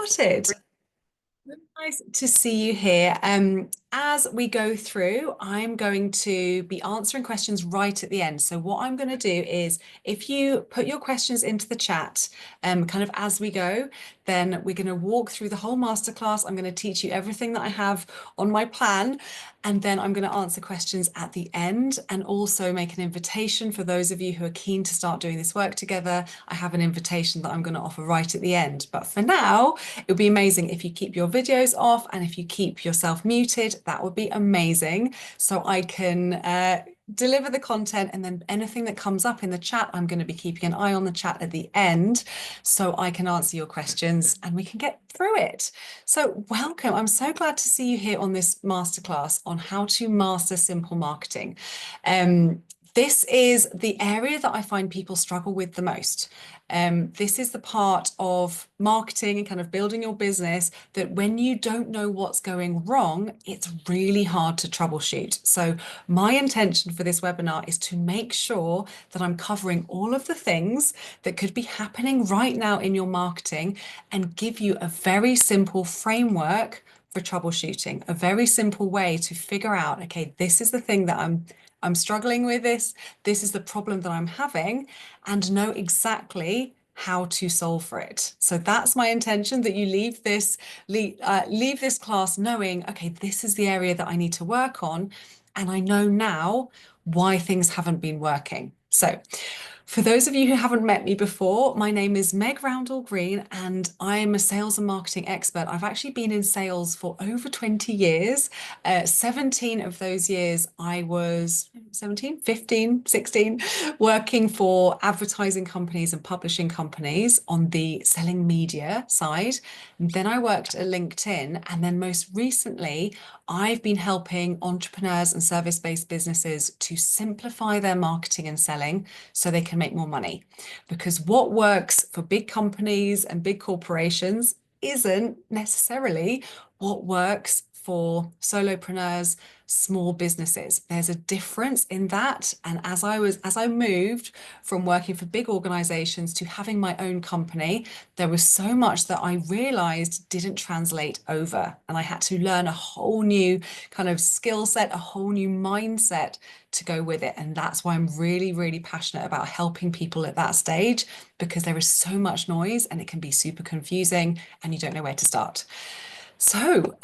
started. Nice to see you here. As we go through, I'm going to be answering questions right at the end. So what I'm going to do is if you put your questions into the chat, kind of as we go, then we're going to walk through the whole masterclass. I'm going to teach you everything that I have on my plan, and then I'm going to answer questions at the end and also make an invitation for those of you who are keen to start doing this work together. I have an invitation that I'm going to offer right at the end. But for now, it would be amazing if you keep your videos off and if you keep yourself muted. That would be amazing. So I can deliver the content, and then anything that comes up in the chat, I'm going to be keeping an eye on the chat at the end so I can answer your questions and we can get through it. So welcome. I'm so glad to see you here on this masterclass on how to master simple marketing. This is the area that I find people struggle with the most. This is the part of marketing and kind of building your business that when you don't know what's going wrong, it's really hard to troubleshoot. So my intention for this webinar is to make sure that I'm covering all of the things that could be happening right now in your marketing and give you a very simple framework for troubleshooting, a very simple way to figure out, okay, this is the thing that I'm struggling with this is the problem that I'm having, and know exactly how to solve for it. So that's my intention, that you leave this class knowing, okay, this is the area that I need to work on, and I know now why things haven't been working. So for those of you who haven't met me before, my name is Meg Roundell Green and I'm a sales and marketing expert. I've actually been in sales for over 20 years. 17 of those years I was 17, 15, 16, working for advertising companies and publishing companies on the selling media side. And then I worked at LinkedIn, and then most recently I've been helping entrepreneurs and service-based businesses to simplify their marketing and selling so they can make more money. Because what works for big companies and big corporations isn't necessarily what works for solopreneurs, small businesses. There's a difference in that. And as I moved from working for big organizations to having my own company, there was so much that I realized didn't translate over. And I had to learn a whole new kind of skill set, a whole new mindset to go with it. And that's why I'm really, really passionate about helping people at that stage, because there is so much noise and it can be super confusing and you don't know where to start. So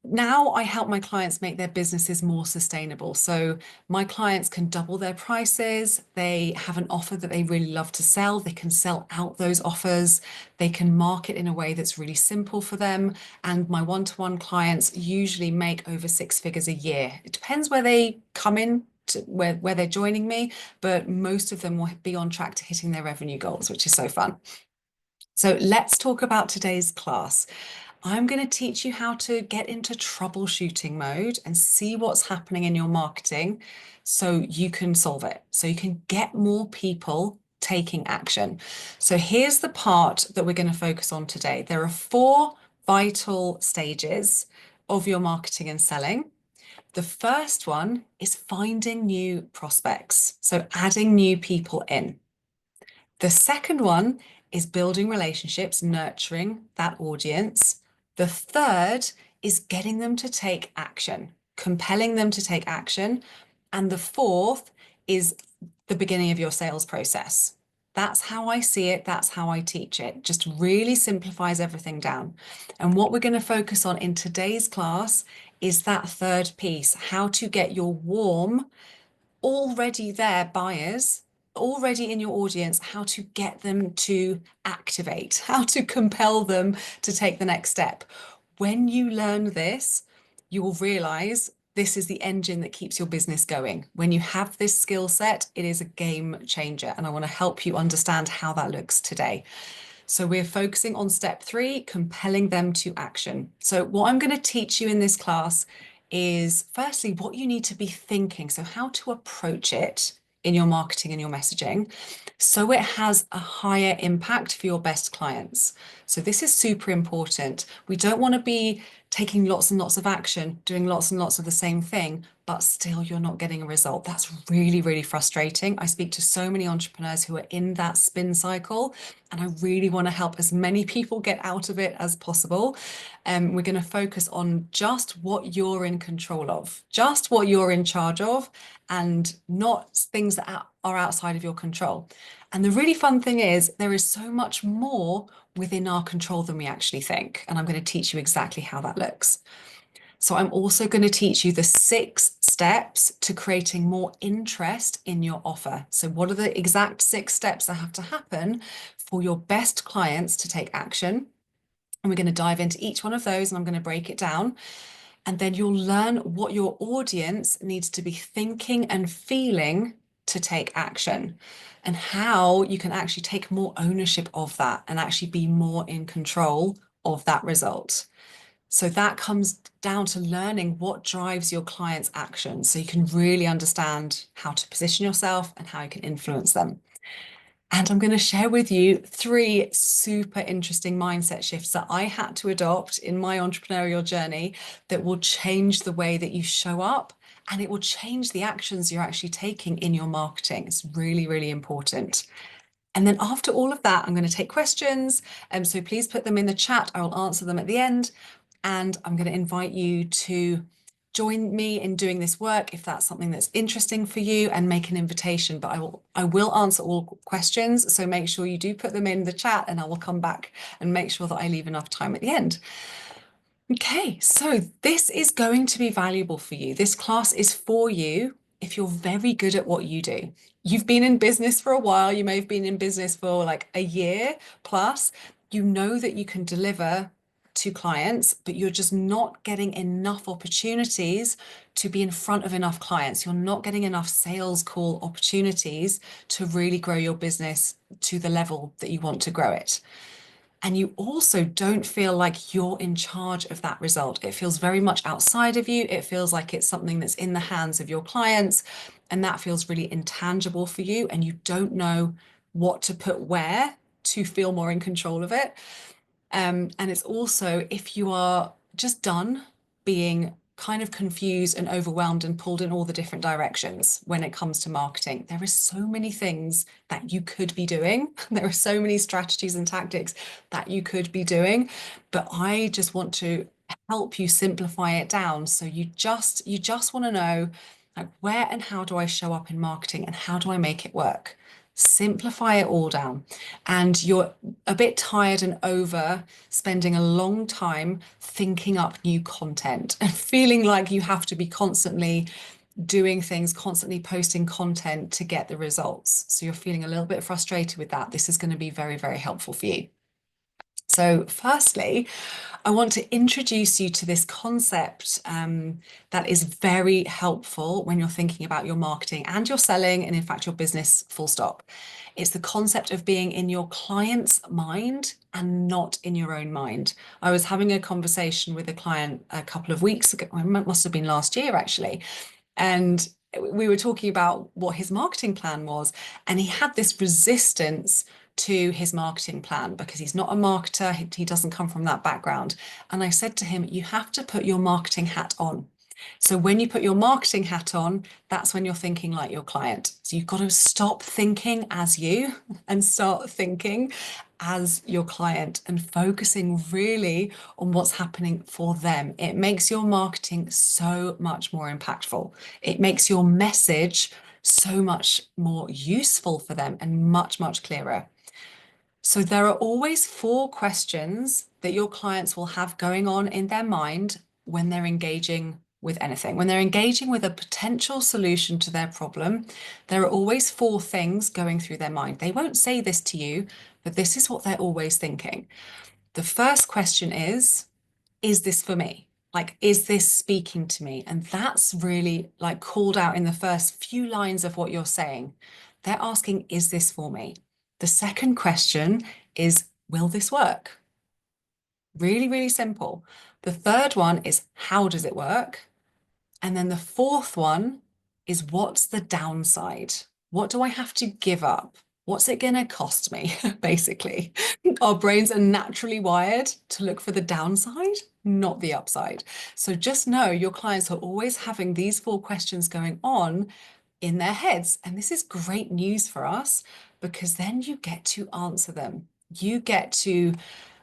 now I help my clients make their businesses more sustainable. So my clients can double their prices. They have an offer that they really love to sell. They can sell out those offers. They can market in a way that's really simple for them. And my one-to-one clients usually make over 6 figures a year. It depends where they come in, to where they're joining me, but most of them will be on track to hitting their revenue goals, which is so fun. So let's talk about today's class. I'm going to teach you how to get into troubleshooting mode and see what's happening in your marketing so you can solve it, so you can get more people taking action. So here's the part that we're going to focus on today. There are 4 vital stages of your marketing and selling. The first one is finding new prospects, so adding new people in. The second one is building relationships, nurturing that audience. The third is getting them to take action, compelling them to take action. And the fourth is the beginning of your sales process. That's how I see it. That's how I teach it. Just really simplifies everything down. And what we're going to focus on in today's class is that third piece, how to get your warm, already there buyers already in your audience, how to get them to activate, how to compel them to take the next step. When you learn this, you will realize this is the engine that keeps your business going. When you have this skill set, it is a game changer. And I want to help you understand how that looks today. So we're focusing on step 3, compelling them to action. So what I'm going to teach you in this class is firstly what you need to be thinking. So how to approach it in your marketing and your messaging so it has a higher impact for your best clients. So this is super important. We don't want to be taking lots and lots of action, doing lots and lots of the same thing, but still you're not getting a result. That's really, really frustrating. I speak to so many entrepreneurs who are in that spin cycle, and I really want to help as many people get out of it as possible. We're going to focus on just what you're in control of, just what you're in charge of, and not things that are outside of your control. And the really fun thing is, there is so much more within our control than we actually think. And I'm going to teach you exactly how that looks. So I'm also going to teach you the 6 steps to creating more interest in your offer. So what are the exact 6 steps that have to happen for your best clients to take action? And we're going to dive into each one of those, and I'm going to break it down. And then you'll learn what your audience needs to be thinking and feeling to take action, and how you can actually take more ownership of that and actually be more in control of that result. So that comes down to learning what drives your clients' action, so you can really understand how to position yourself and how you can influence them. And I'm going to share with you 3 super interesting mindset shifts that I had to adopt in my entrepreneurial journey that will change the way that you show up, and it will change the actions you're actually taking in your marketing. It's really, really important. And then after all of that, I'm going to take questions. So please put them in the chat. I will answer them at the end. And I'm going to invite you to join me in doing this work if that's something that's interesting for you, and make an invitation. But I will answer all questions. So make sure you do put them in the chat, and I will come back and make sure that I leave enough time at the end. Okay, so this is going to be valuable for you. This class is for you if you're very good at what you do. You've been in business for a while. You may have been in business for like a year plus. You know that you can deliver to clients, but you're just not getting enough opportunities to be in front of enough clients. You're not getting enough sales call opportunities to really grow your business to the level that you want to grow it. And you also don't feel like you're in charge of that result. It feels very much outside of you. It feels like it's something that's in the hands of your clients, and that feels really intangible for you, and you don't know what to put where to feel more in control of it. And it's also, if you are just done being kind of confused and overwhelmed and pulled in all the different directions when it comes to marketing, there are so many things that you could be doing. There are so many strategies and tactics that you could be doing, but I just want to help you simplify it down. So you just want to know, like, where and how do I show up in marketing, and how do I make it work? Simplify it all down. And you're a bit tired and over spending a long time thinking up new content and feeling like you have to be constantly doing things, constantly posting content to get the results. So you're feeling a little bit frustrated with that. This is going to be very, very helpful for you. So firstly, I want to introduce you to this concept that is very helpful when you're thinking about your marketing and your selling, and in fact, your business, full stop. It's the concept of being in your client's mind and not in your own mind. I was having a conversation with a client a couple of weeks ago, it must have been last year actually, and we were talking about what his marketing plan was, and he had this resistance to his marketing plan because he's not a marketer. He doesn't come from that background. And I said to him, you have to put your marketing hat on. So when you put your marketing hat on, that's when you're thinking like your client. So you've got to stop thinking as you and start thinking as your client, and focusing really on what's happening for them. It makes your marketing so much more impactful. It makes your message so much more useful for them and much, much clearer. So there are always 4 questions that your clients will have going on in their mind when they're engaging with anything. When they're engaging with a potential solution to their problem, there are always 4 things going through their mind. They won't say this to you, but this is what they're always thinking. The first question is this for me? Like, is this speaking to me? And that's really like called out in the first few lines of what you're saying. They're asking, is this for me? The second question is, will this work? Really, really simple. The third one is, how does it work? And then the fourth one is, what's the downside? What do I have to give up? what's it going to cost me, basically. Our brains are naturally wired to look for the downside, not the upside. So just know your clients are always having these four questions going on in their heads. And this is great news for us because then you get to answer them. You get to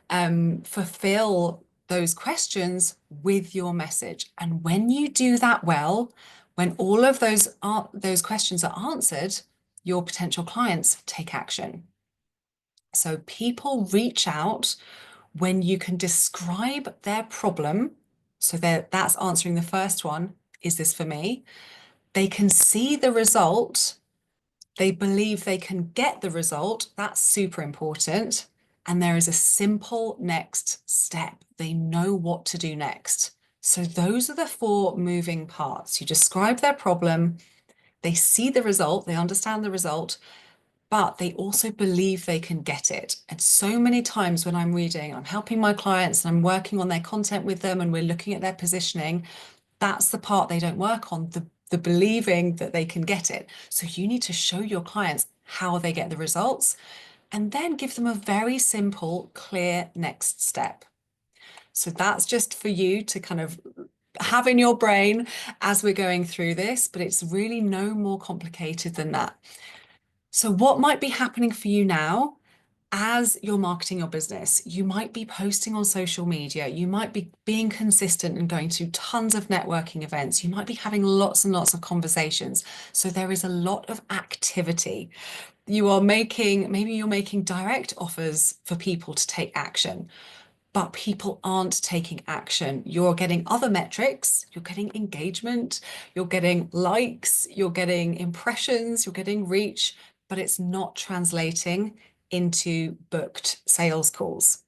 fulfill those questions with your message. And when you do that well, when all of those questions are answered, your potential clients take action. So people reach out when you can describe their problem. So that's answering the first one. Is this for me? They can see the result. They believe they can get the result. That's super important. And there is a simple next step. They know what to do next. So those are the four moving parts. You describe their problem, they see the result, they understand the result, but they also believe they can get it. And so many times when I'm reading, I'm helping my clients and I'm working on their content with them and we're looking at their positioning, that's the part they don't work on, the believing that they can get it. So you need to show your clients how they get the results and then give them a very simple, clear next step. So that's just for you to kind of have in your brain as we're going through this, but it's really no more complicated than that. So what might be happening for you now as you're marketing your business? You might be posting on social media. You might be being consistent and going to tons of networking events. You might be having lots and lots of conversations. So there is a lot of activity. Maybe you're making direct offers for people to take action, but people aren't taking action. You're getting other metrics, you're getting engagement, you're getting likes, you're getting impressions, you're getting reach, but it's not translating into booked sales calls.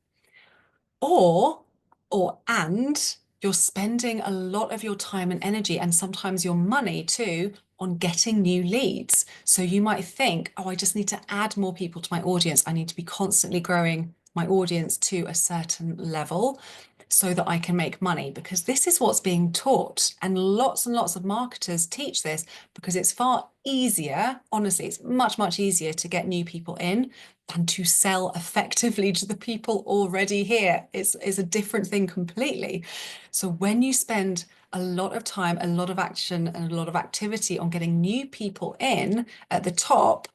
And you're spending a lot of your time and energy and sometimes your money too on getting new leads. So you might think, oh, I just need to add more people to my audience. I need to be constantly growing my audience to a certain level so that I can make money, because this is what's being taught. And lots of marketers teach this because it's far easier. Honestly, it's much, much easier to get new people in than to sell effectively to the people already here. It's a different thing completely. So when you spend a lot of time, a lot of action, and a lot of activity on getting new people in at the top,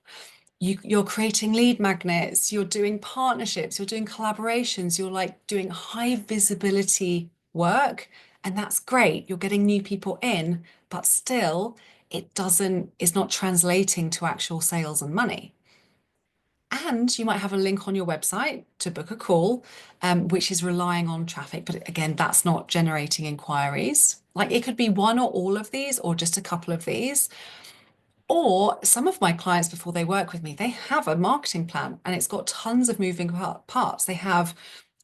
you're creating lead magnets, you're doing partnerships, you're doing collaborations, you're like doing high visibility work. And that's great. You're getting new people in, but still it's not translating to actual sales and money. And you might have a link on your website to book a call, which is relying on traffic. But again, that's not generating inquiries. Like it could be one or all of these, or just a couple of these. Or some of my clients, before they work with me, they have a marketing plan and it's got tons of moving parts. They have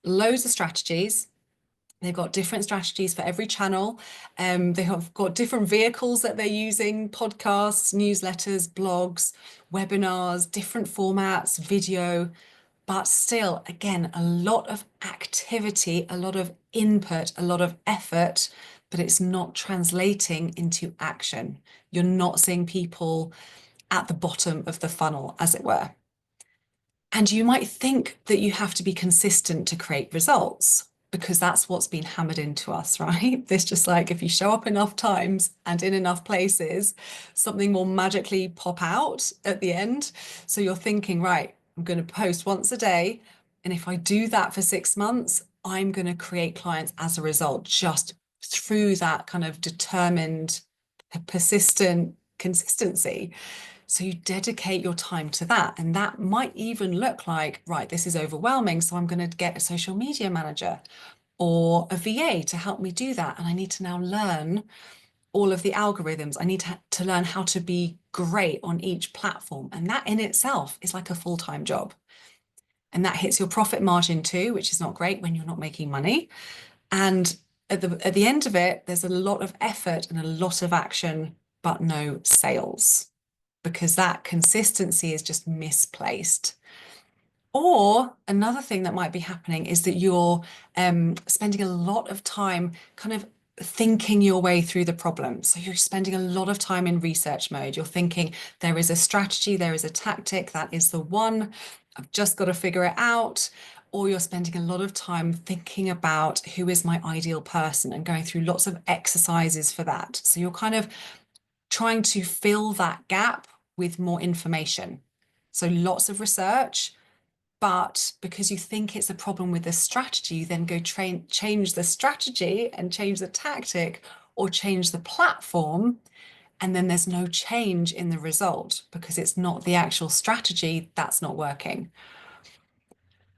loads of strategies. They've got different strategies for every channel. They have got different vehicles that they're using: podcasts, newsletters, blogs, webinars, different formats, video. But still, again, a lot of activity, a lot of input, a lot of effort, but it's not translating into action. You're not seeing people at the bottom of the funnel, as it were. And you might think that you have to be consistent to create results because that's what's been hammered into us, right? This just like if you show up enough times and in enough places, something will magically pop out at the end. So you're thinking, right, I'm going to post once a day. And if I do that for 6 months, I'm going to create clients as a result, just through that kind of determined, persistent consistency. So you dedicate your time to that. And that might even look like, right, this is overwhelming. So I'm going to get a social media manager or a VA to help me do that. And I need to now learn all of the algorithms. I need to learn how to be great on each platform. And that in itself is like a full-time job. And that hits your profit margin too, which is not great when you're not making money. And at the end of it, there's a lot of effort and a lot of action, but no sales, because that consistency is just misplaced. Or another thing that might be happening is that you're spending a lot of time kind of thinking your way through the problem. So you're spending a lot of time in research mode. You're thinking there is a strategy, there is a tactic, that is the one. I've just got to figure it out. Or you're spending a lot of time thinking about who is my ideal person and going through lots of exercises for that. So you're kind of trying to fill that gap with more information. So lots of research, but because you think it's a problem with the strategy, you then go change the strategy and change the tactic or change the platform. And then there's no change in the result because it's not the actual strategy that's not working.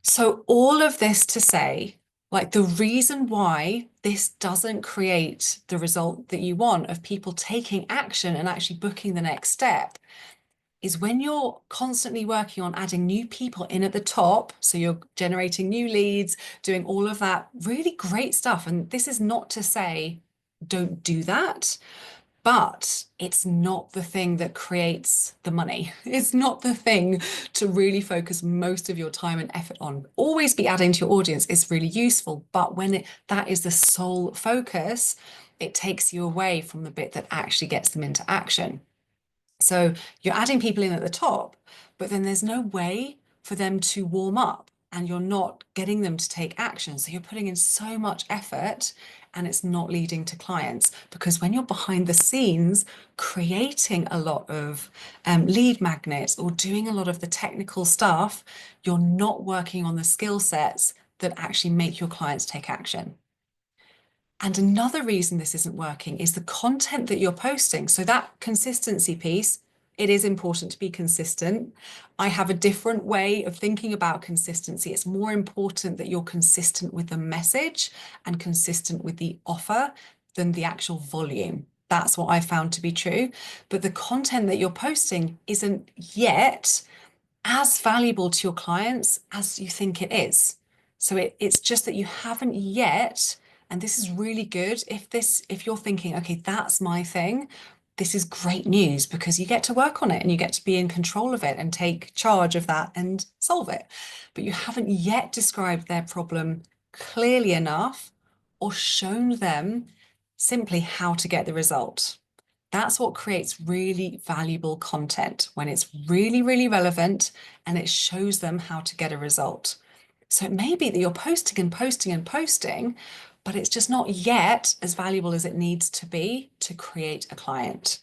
So all of this to say, like the reason why this doesn't create the result that you want of people taking action and actually booking the next step is when you're constantly working on adding new people in at the top. So you're generating new leads, doing all of that really great stuff. And this is not to say don't do that, but it's not the thing that creates the money. It's not the thing to really focus most of your time and effort on. Always be adding to your audience is really useful, but when that is the sole focus, it takes you away from the bit that actually gets them into action. So you're adding people in at the top, but then there's no way for them to warm up and you're not getting them to take action. So you're putting in so much effort and it's not leading to clients because when you're behind the scenes creating a lot of lead magnets or doing a lot of the technical stuff, you're not working on the skill sets that actually make your clients take action. And another reason this isn't working is the content that you're posting. So that consistency piece, it is important to be consistent. I have a different way of thinking about consistency. It's more important that you're consistent with the message and consistent with the offer than the actual volume. That's what I found to be true. But the content that you're posting isn't yet as valuable to your clients as you think it is. So it's just that you haven't yet, and this is really good. If you're thinking, okay, that's my thing, this is great news because you get to work on it and you get to be in control of it and take charge of that and solve it. But you haven't yet described their problem clearly enough or shown them simply how to get the result. That's what creates really valuable content when it's really, really relevant and it shows them how to get a result. So it may be that you're posting and posting and posting, but it's just not yet as valuable as it needs to be to create a client.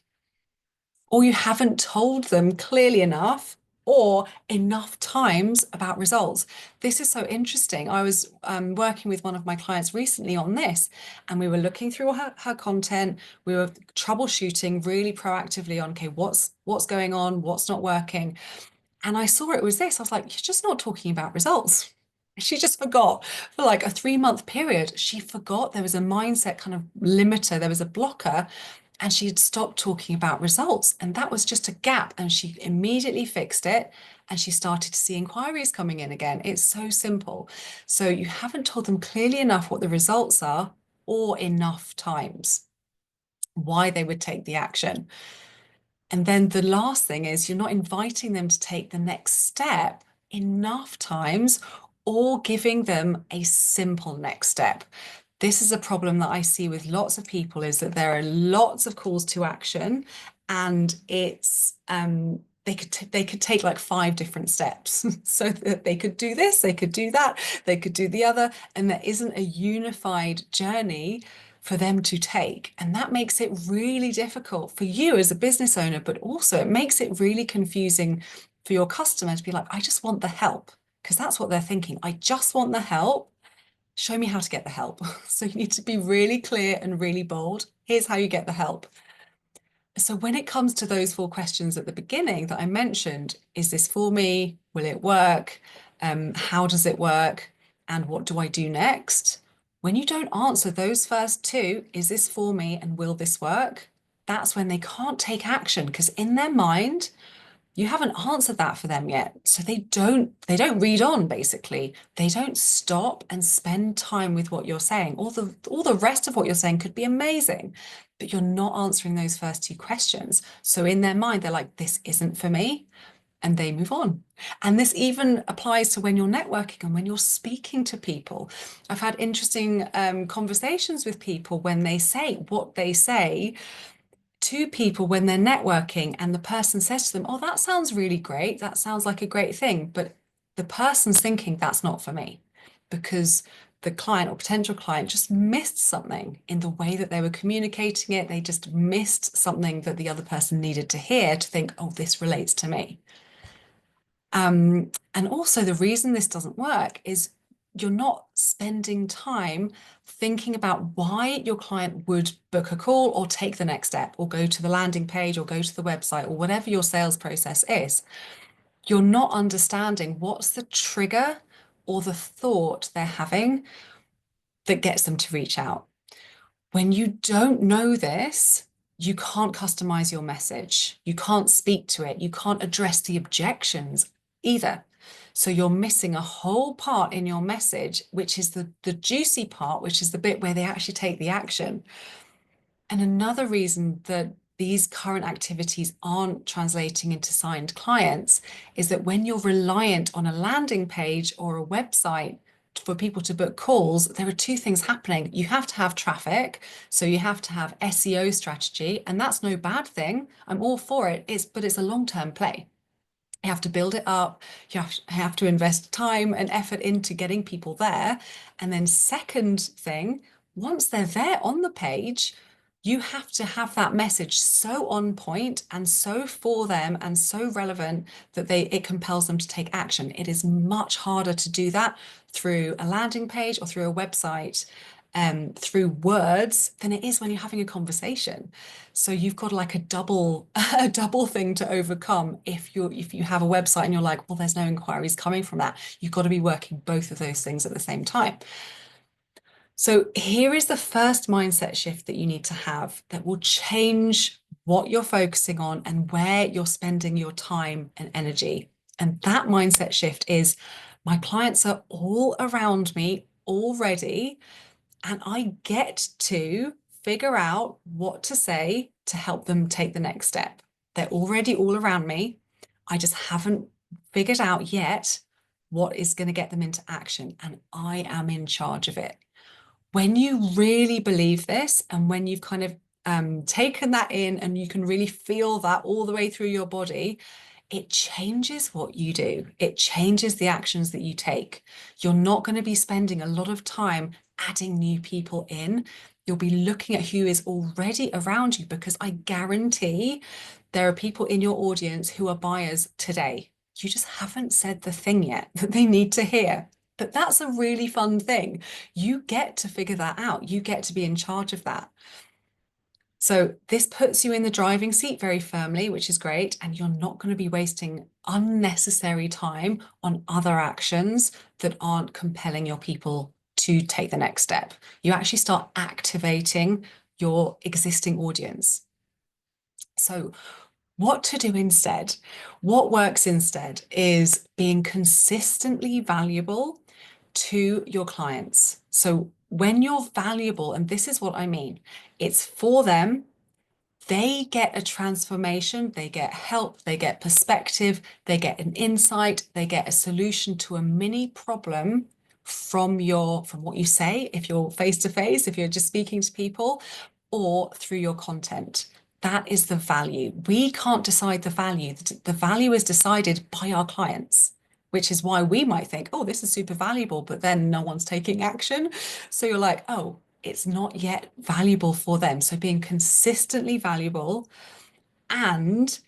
Or you haven't told them clearly enough or enough times about results. This is so interesting. I was working with one of my clients recently on this, and we were looking through her content. We were troubleshooting really proactively on, okay, what's going on, what's not working. And I saw it was this. I was like, you're just not talking about results. She just forgot for like a 3-month period. She forgot there was a mindset kind of limiter, there was a blocker, and she had stopped talking about results. And that was just a gap. And she immediately fixed it. And she started to see inquiries coming in again. It's so simple. So you haven't told them clearly enough what the results are or enough times why they would take the action. And then the last thing is you're not inviting them to take the next step enough times or giving them a simple next step. This is a problem that I see with lots of people is that there are lots of calls to action and it's they could take like 5 different steps so that they could do this, they could do that, they could do the other, and there isn't a unified journey for them to take. And that makes it really difficult for you as a business owner, but also it makes it really confusing for your customer to be like, I just want the help, because that's what they're thinking. I just want the help. Show me how to get the help. So you need to be really clear and really bold. Here's how you get the help. So when it comes to those 4 questions at the beginning that I mentioned, is this for me? Will it work? How does it work? And what do I do next? When you don't answer those first 2, is this for me and will this work? That's when they can't take action because in their mind, you haven't answered that for them yet. So they don't read on basically. They don't stop and spend time with what you're saying. All the rest of what you're saying could be amazing, but you're not answering those first 2 questions. So in their mind, they're like, this isn't for me. and they move on. And this even applies to when you're networking and when you're speaking to people. I've had interesting conversations with people when they say what they say to people when they're networking, and the person says to them, "Oh, that sounds really great. That sounds like a great thing." But the person's thinking, "That's not for me," because the client or potential client just missed something in the way that they were communicating it. They just missed something that the other person needed to hear to think, "Oh, this relates to me." And also, the reason this doesn't work is you're not spending time thinking about why your client would book a call or take the next step or go to the landing page or go to the website or whatever your sales process is. You're not understanding what's the trigger or the thought they're having that gets them to reach out. When you don't know this, you can't customize your message. You can't speak to it. You can't address the objections either. So you're missing a whole part in your message, which is the juicy part, which is the bit where they actually take the action. And another reason that these current activities aren't translating into signed clients is that when you're reliant on a landing page or a website for people to book calls, there are two things happening. You have to have traffic, so you have to have SEO strategy, and that's no bad thing. I'm all for it. But it's a long-term play. You have to build it up. You have to invest time and effort into getting people there. And then second thing, once they're there on the page, you have to have that message so on point and so for them and so relevant that it compels them to take action. It is much harder to do that through a landing page or through a website, through words, than it is when you're having a conversation. So you've got like a double thing to overcome if you have a website and you're like, well, there's no inquiries coming from that. You've got to be working both of those things at the same time. So here is the first mindset shift that you need to have that will change what you're focusing on and where you're spending your time and energy. And that mindset shift is, my clients are all around me already, and I get to figure out what to say to help them take the next step. They're already all around me. I just haven't figured out yet what is going to get them into action, and I am in charge of it. When you really believe this, and when you've kind of taken that in and you can really feel that all the way through your body, it changes what you do. It changes the actions that you take. You're not going to be spending a lot of time adding new people in. You'll be looking at who is already around you, because I guarantee there are people in your audience who are buyers today. You just haven't said the thing yet that they need to hear. But that's a really fun thing. You get to figure that out. You get to be in charge of that. So this puts you in the driving seat very firmly, which is great. And you're not going to be wasting unnecessary time on other actions that aren't compelling your people to take the next step. You actually start activating your existing audience. So what to do instead? What works instead is being consistently valuable to your clients. So when you're valuable, and this is what I mean, it's for them. They get a transformation, they get help, they get perspective, they get an insight, they get a solution to a mini problem from what you say, if you're face to face, if you're just speaking to people, or through your content. That is the value. We can't decide the value. The value is decided by our clients, which is why we might think, oh, this is super valuable, but then no one's taking action. So you're like, oh, it's not yet valuable for them. So being consistently valuable and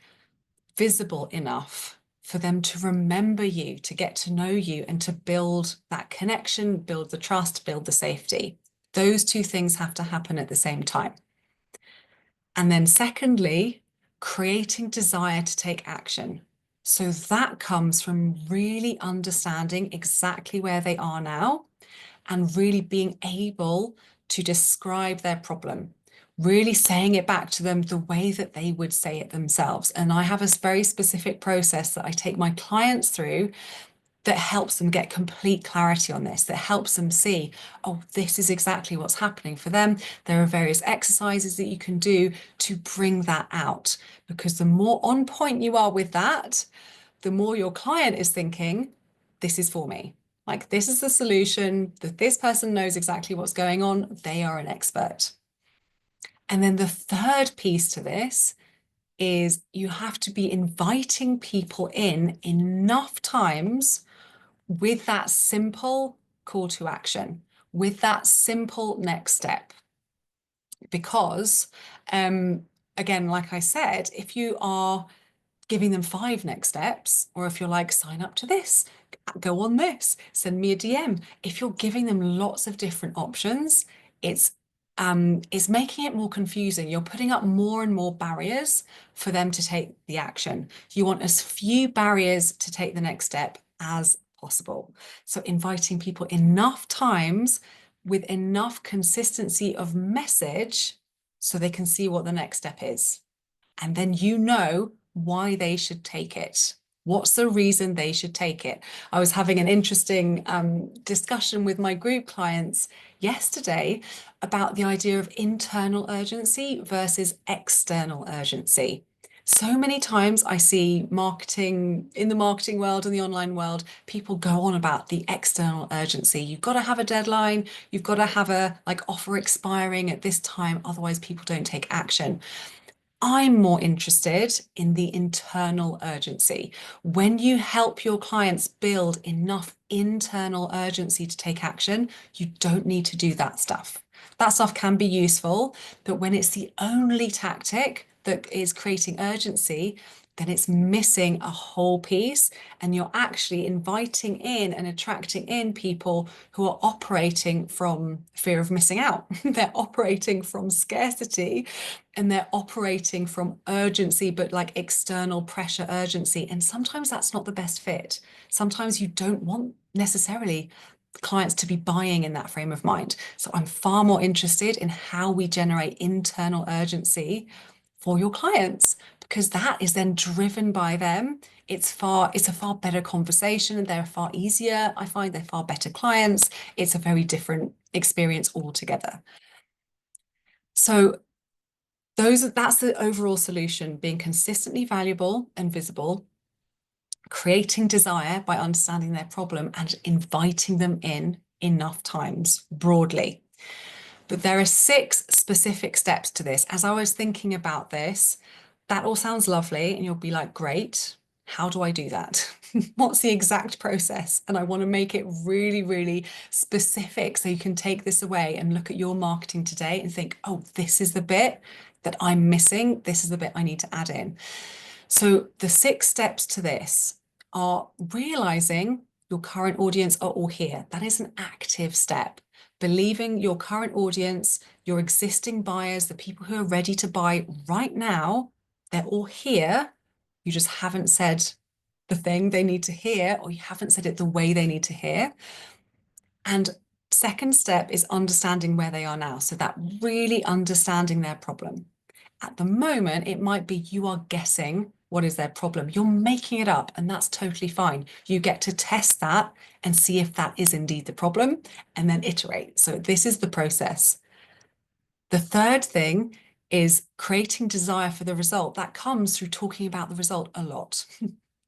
visible enough for them to remember you, to get to know you, and to build that connection, build the trust, build the safety. Those two things have to happen at the same time. And then secondly, creating desire to take action. So that comes from really understanding exactly where they are now and really being able to describe their problem, really saying it back to them the way that they would say it themselves. And I have a very specific process that I take my clients through that helps them get complete clarity on this, that helps them see, oh, this is exactly what's happening for them. There are various exercises that you can do to bring that out, because the more on point you are with that, the more your client is thinking, this is for me. Like, this is the solution, that this person knows exactly what's going on. They are an expert. And then the third piece to this is you have to be inviting people in enough times with that simple call to action, with that simple next step. Because, again, like I said, if you are giving them 5 next steps, or if you're like, sign up to this, go on this, send me a DM. If you're giving them lots of different options, it's making it more confusing. You're putting up more and more barriers for them to take the action. You want as few barriers to take the next step as possible. So inviting people enough times with enough consistency of message so they can see what the next step is. And then you know why they should take it. What's the reason they should take it? I was having an interesting discussion with my group clients yesterday about the idea of internal urgency versus external urgency. So many times I see marketing in the marketing world and the online world, people go on about the external urgency. You've got to have a deadline. You've got to have a offer expiring at this time. Otherwise, people don't take action. I'm more interested in the internal urgency. When you help your clients build enough internal urgency to take action, you don't need to do that stuff. That stuff can be useful, but when it's the only tactic that is creating urgency, then it's missing a whole piece, and you're actually inviting in and attracting in people who are operating from fear of missing out. They're operating from scarcity, and they're operating from urgency, but like external pressure urgency. And sometimes that's not the best fit. Sometimes you don't want necessarily clients to be buying in that frame of mind. So I'm far more interested in how we generate internal urgency for your clients, because that is then driven by them. It's a far better conversation, and they're far easier. I find they're far better clients. It's a very different experience altogether. So that's the overall solution: being consistently valuable and visible, creating desire by understanding their problem and inviting them in enough times broadly. But there are 6 specific steps to this. As I was thinking about this, that all sounds lovely, and you'll be like, great, how do I do that? What's the exact process? And I want to make it really, really specific so you can take this away and look at your marketing today and think, oh, this is the bit that I'm missing. This is the bit I need to add in. So the 6 steps to this are realizing your current audience are all here. That is an active step. Believing your current audience, your existing buyers, the people who are ready to buy right now, they're all here. You just haven't said the thing they need to hear, or you haven't said it the way they need to hear. And second step is understanding where they are now. So that really understanding their problem. At the moment, it might be you are guessing what is their problem. You're making it up, and that's totally fine. You get to test that and see if that is indeed the problem, and then iterate. So this is the process. The third thing is creating desire for the result. That comes through talking about the result a lot.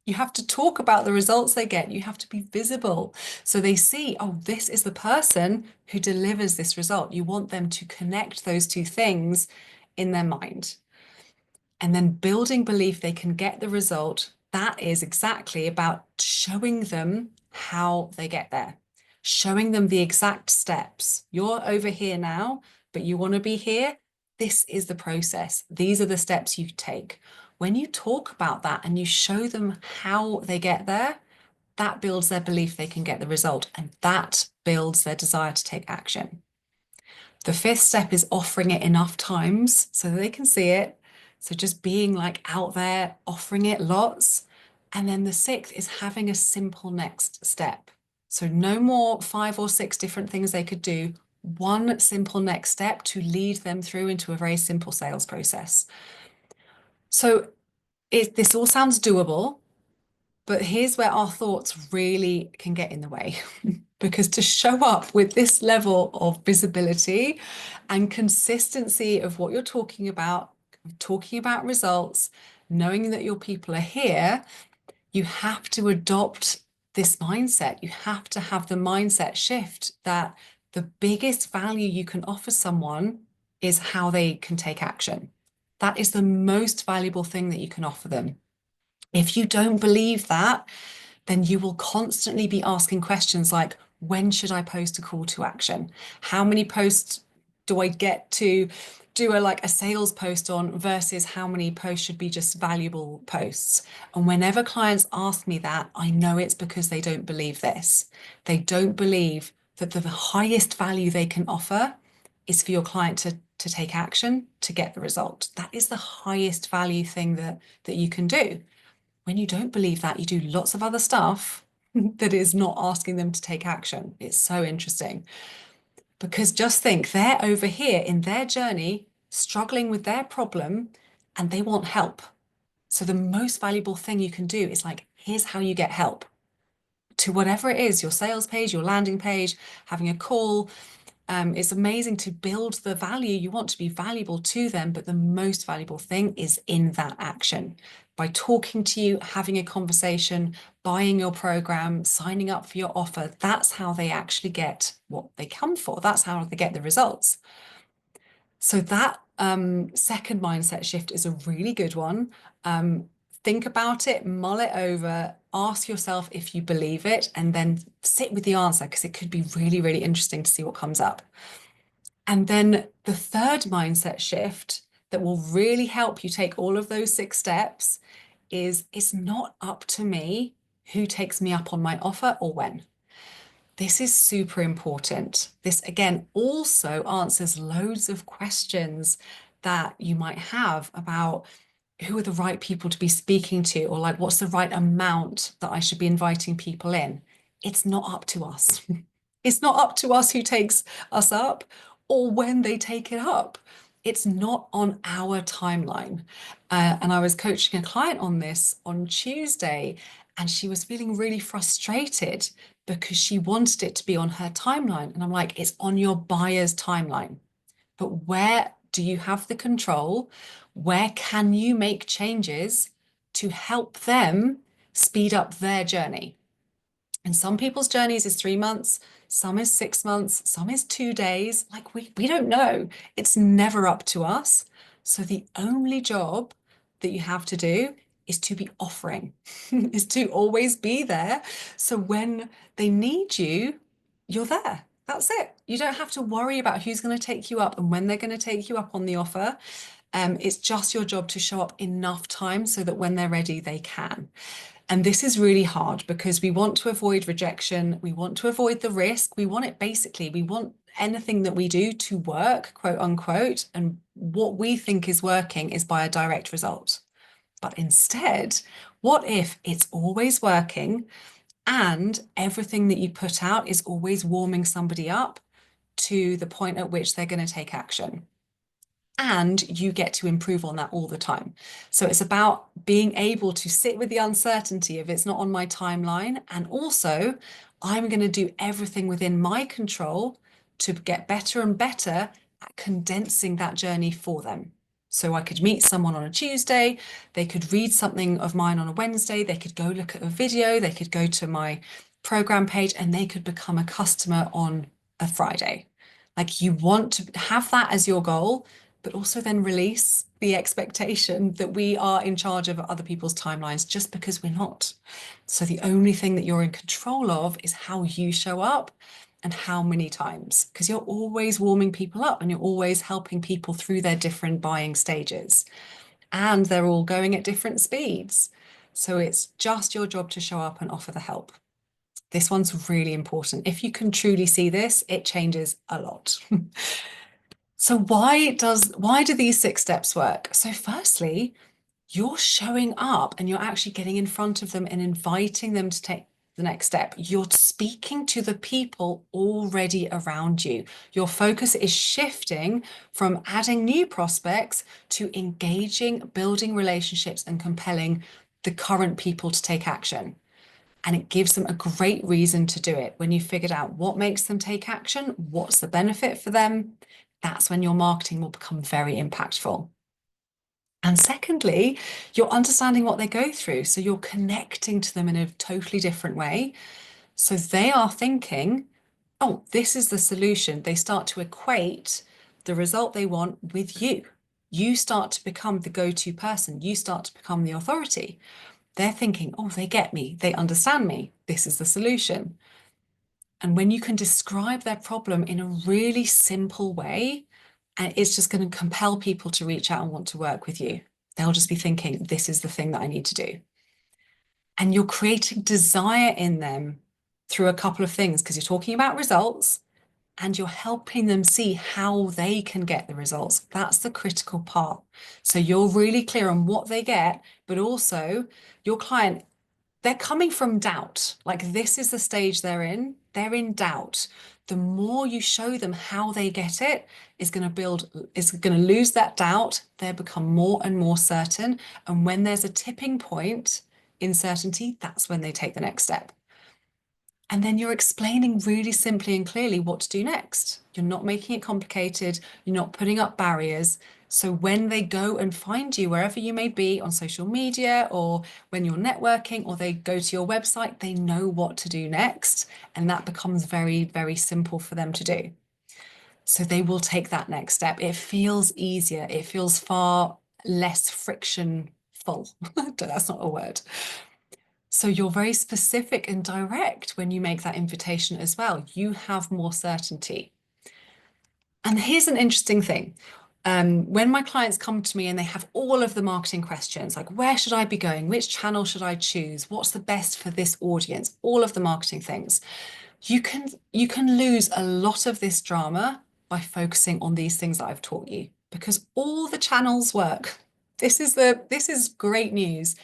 You have to talk about the results they get. You have to be visible so they see, oh, this is the person who delivers this result. You want them to connect those 2 things in their mind. And then building belief they can get the result. That is exactly about showing them how they get there, showing them the exact steps. You're over here now, but you want to be here. This is the process. These are the steps you take. When you talk about that and you show them how they get there, that builds their belief they can get the result, and that builds their desire to take action. The 5th step is offering it enough times so that they can see it. So just being like out there, offering it lots. And then the 6th is having a simple next step. So no more 5 or 6 different things they could do. One simple next step to lead them through into a very simple sales process. So this all sounds doable, but here's where our thoughts really can get in the way. Because to show up with this level of visibility and consistency of what you're talking about results, knowing that your people are here, You have to adopt this mindset. You have to have the mindset shift that the biggest value you can offer someone is how they can take action. That is the most valuable thing that you can offer them. If you don't believe that, then you will constantly be asking questions like, when should I post a call to action? How many posts do I get to do a sales post on versus how many posts should be just valuable posts? And whenever clients ask me that, I know it's because they don't believe this. They don't believe that the highest value they can offer is for your client to take action to get the result. That is the highest value thing that you can do. When you don't believe that, you do lots of other stuff that is not asking them to take action. It's so interesting because just think they're over here in their journey, struggling with their problem, and they want help. So the most valuable thing you can do is like, here's how you get help to whatever it is, your sales page, your landing page, having a call. It's amazing to build the value. You want to be valuable to them, but the most valuable thing is in that action. By talking to you, having a conversation, buying your program, signing up for your offer, that's how they actually get what they come for. That's how they get the results. So that second mindset shift is a really good one. Think about it, mull it over, ask yourself if you believe it, and then sit with the answer because it could be really, really interesting to see what comes up. And then the third mindset shift that will really help you take all of those 6 steps is it's not up to me who takes me up on my offer or when. This is super important. This, again, also answers loads of questions that you might have about who are the right people to be speaking to, or like, what's the right amount that I should be inviting people in? It's not up to us. It's not up to us who takes us up or when they take it up. It's not on our timeline. And I was coaching a client on this on Tuesday, and she was feeling really frustrated because she wanted it to be on her timeline. And I'm like, it's on your buyer's timeline. But where do you have the control? Where can you make changes to help them speed up their journey? And some people's journeys is 3 months, some is 6 months, some is 2 days. Like we don't know. It's never up to us. So the only job that you have to do is to be offering, is to always be there. So when they need you, you're there. That's it. You don't have to worry about who's going to take you up and when they're going to take you up on the offer. It's just your job to show up enough time so that when they're ready, they can. And this is really hard because we want to avoid rejection. We want to avoid the risk. We want it basically, we want anything that we do to work, quote unquote. And what we think is working is by a direct result. But instead, what if it's always working and everything that you put out is always warming somebody up to the point at which they're going to take action? And you get to improve on that all the time. So it's about being able to sit with the uncertainty of it's not on my timeline. And also, I'm going to do everything within my control to get better and better at condensing that journey for them. So I could meet someone on a Tuesday, they could read something of mine on a Wednesday, they could go look at a video, they could go to my program page, and they could become a customer on a Friday. Like, you want to have that as your goal, but also then release the expectation that we are in charge of other people's timelines just because we're not. So the only thing that you're in control of is how you show up and how many times, because you're always warming people up and you're always helping people through their different buying stages. And they're all going at different speeds. So it's just your job to show up and offer the help. This one's really important. If you can truly see this, it changes a lot. So why do these 6 steps work? So firstly, you're showing up and you're actually getting in front of them and inviting them to take the next step. You're speaking to the people already around you. Your focus is shifting from adding new prospects to engaging, building relationships, and compelling the current people to take action. And it gives them a great reason to do it. When you figured out what makes them take action, what's the benefit for them, that's when your marketing will become very impactful. And secondly, you're understanding what they go through. So you're connecting to them in a totally different way. So they are thinking, oh, this is the solution. They start to equate the result they want with you. You start to become the go-to person. You start to become the authority. They're thinking, oh, they get me. They understand me. This is the solution. And when you can describe their problem in a really simple way, and it's just going to compel people to reach out and want to work with you. They'll just be thinking, this is the thing that I need to do. And you're creating desire in them through a couple of things, because you're talking about results and you're helping them see how they can get the results. That's the critical part. So you're really clear on what they get, but also your client, they're coming from doubt. Like, this is the stage they're in. They're in doubt. The more you show them how they get it is going to lose that doubt. They become more and more certain. And when there's a tipping point in certainty, that's when they take the next step. And then you're explaining really simply and clearly what to do next. You're not making it complicated. You're not putting up barriers. So when they go and find you, wherever you may be on social media or when you're networking or they go to your website, they know what to do next. And that becomes very, very simple for them to do. So they will take that next step. It feels easier. It feels far less frictionful. That's not a word. So you're very specific and direct when you make that invitation as well. You have more certainty. And here's an interesting thing. When my clients come to me and they have all of the marketing questions, like where should I be going? Which channel should I choose? What's the best for this audience? All of the marketing things. You can lose a lot of this drama by focusing on these things that I've taught you, because all the channels work. This is great news.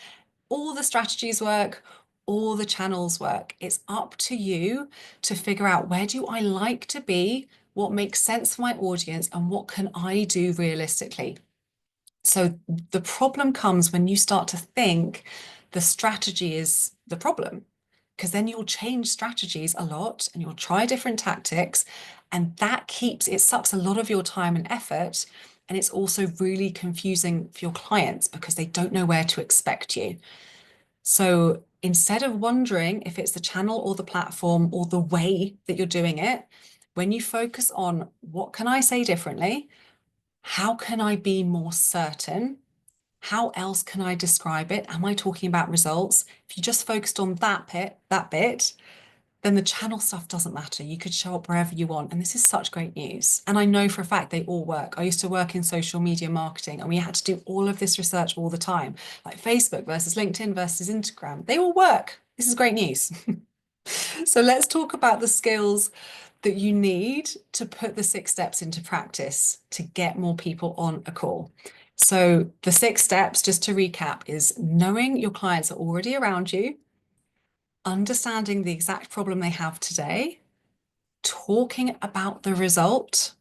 All the strategies work, all the channels work. It's up to you to figure out, where do I like to be? What makes sense for my audience? And what can I do realistically? So the problem comes when you start to think the strategy is the problem, because then you'll change strategies a lot and you'll try different tactics, and it sucks a lot of your time and effort. And it's also really confusing for your clients because they don't know where to expect you. So instead of wondering if it's the channel or the platform or the way that you're doing it, when you focus on what can I say differently? How can I be more certain? How else can I describe it? Am I talking about results? If you just focused on that bit, then the channel stuff doesn't matter. You could show up wherever you want. And this is such great news. And I know for a fact they all work. I used to work in social media marketing and we had to do all of this research all the time, like Facebook versus LinkedIn versus Instagram. They all work. This is great news. So let's talk about the skills that you need to put the 6 steps into practice to get more people on a call. So the 6 steps, just to recap, is knowing your clients are already around you, understanding the exact problem they have today, talking about the result,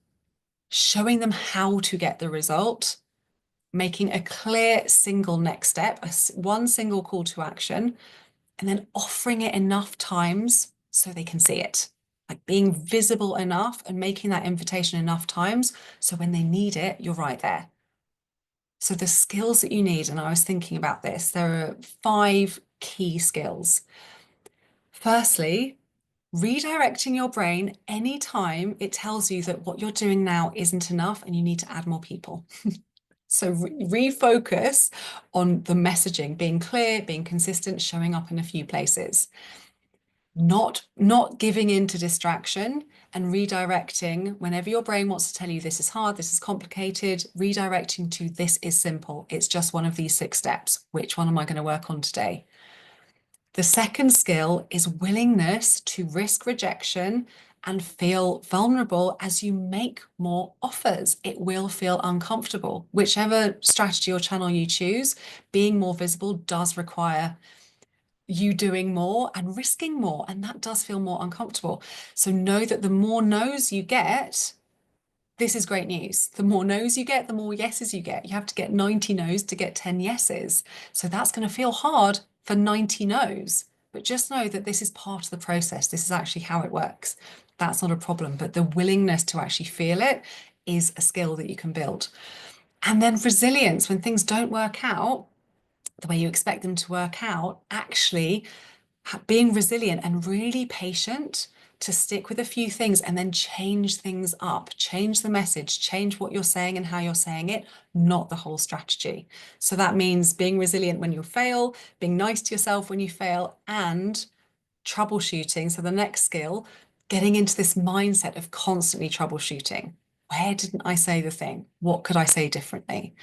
showing them how to get the result, making a clear single next step, one single call to action, and then offering it enough times so they can see it. Like being visible enough and making that invitation enough times so when they need it, you're right there. So the skills that you need, and I was thinking about this, there are 5 key skills. Firstly, redirecting your brain anytime it tells you that what you're doing now isn't enough and you need to add more people. So refocus on the messaging, being clear, being consistent, showing up in a few places. Not giving in to distraction and redirecting whenever your brain wants to tell you this is hard, this is complicated, redirecting to this is simple. It's just one of these 6 steps. Which one am I going to work on today? The second skill is willingness to risk rejection and feel vulnerable as you make more offers. It will feel uncomfortable. Whichever strategy or channel you choose, being more visible does require you doing more and risking more, and that does feel more uncomfortable. So know that the more no's you get, this is great news. The more no's you get, the more yeses you get. You have to get 90 no's to get 10 yeses. So that's going to feel hard for 90 no's, but just know that this is part of the process. This is actually how it works. That's not a problem, but the willingness to actually feel it is a skill that you can build. And then resilience, when things don't work out the way you expect them to work out, actually being resilient and really patient to stick with a few things and then change things up, change the message, change what you're saying and how you're saying it, not the whole strategy. So that means being resilient when you fail, being nice to yourself when you fail, and troubleshooting. So the next skill, getting into this mindset of constantly troubleshooting. Where didn't I say the thing? What could I say differently?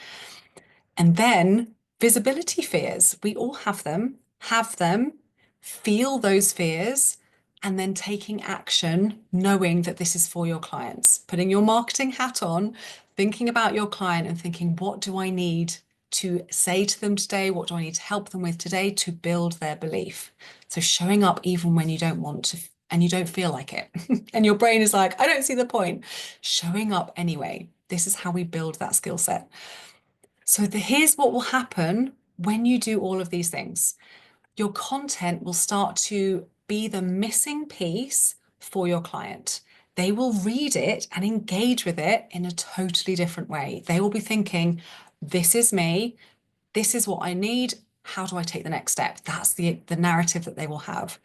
And then visibility fears. We all have them, feel those fears, and then taking action, knowing that this is for your clients, putting your marketing hat on, thinking about your client and thinking, what do I need to say to them today? What do I need to help them with today to build their belief? So showing up even when you don't want to and you don't feel like it. And your brain is like, I don't see the point. Showing up anyway. This is how we build that skill set. So here's what will happen when you do all of these things. Your content will start to be the missing piece for your client. They will read it and engage with it in a totally different way. They will be thinking, this is me, this is what I need. How do I take the next step? That's the narrative that they will have.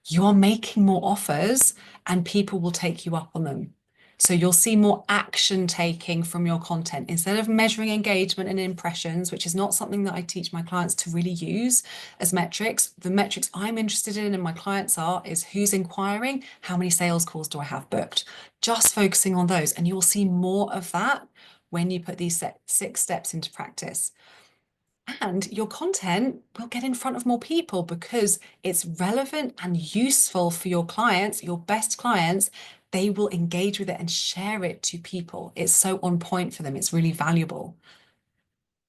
You're making more offers and people will take you up on them. So you'll see more action taking from your content instead of measuring engagement and impressions, which is not something that I teach my clients to really use as metrics. The metrics I'm interested in and my clients are is who's inquiring, how many sales calls do I have booked? Just focusing on those. And you will see more of that when you put these 6 steps into practice. And your content will get in front of more people because it's relevant and useful for your clients, your best clients. They will engage with it and share it to people. It's so on point for them. It's really valuable.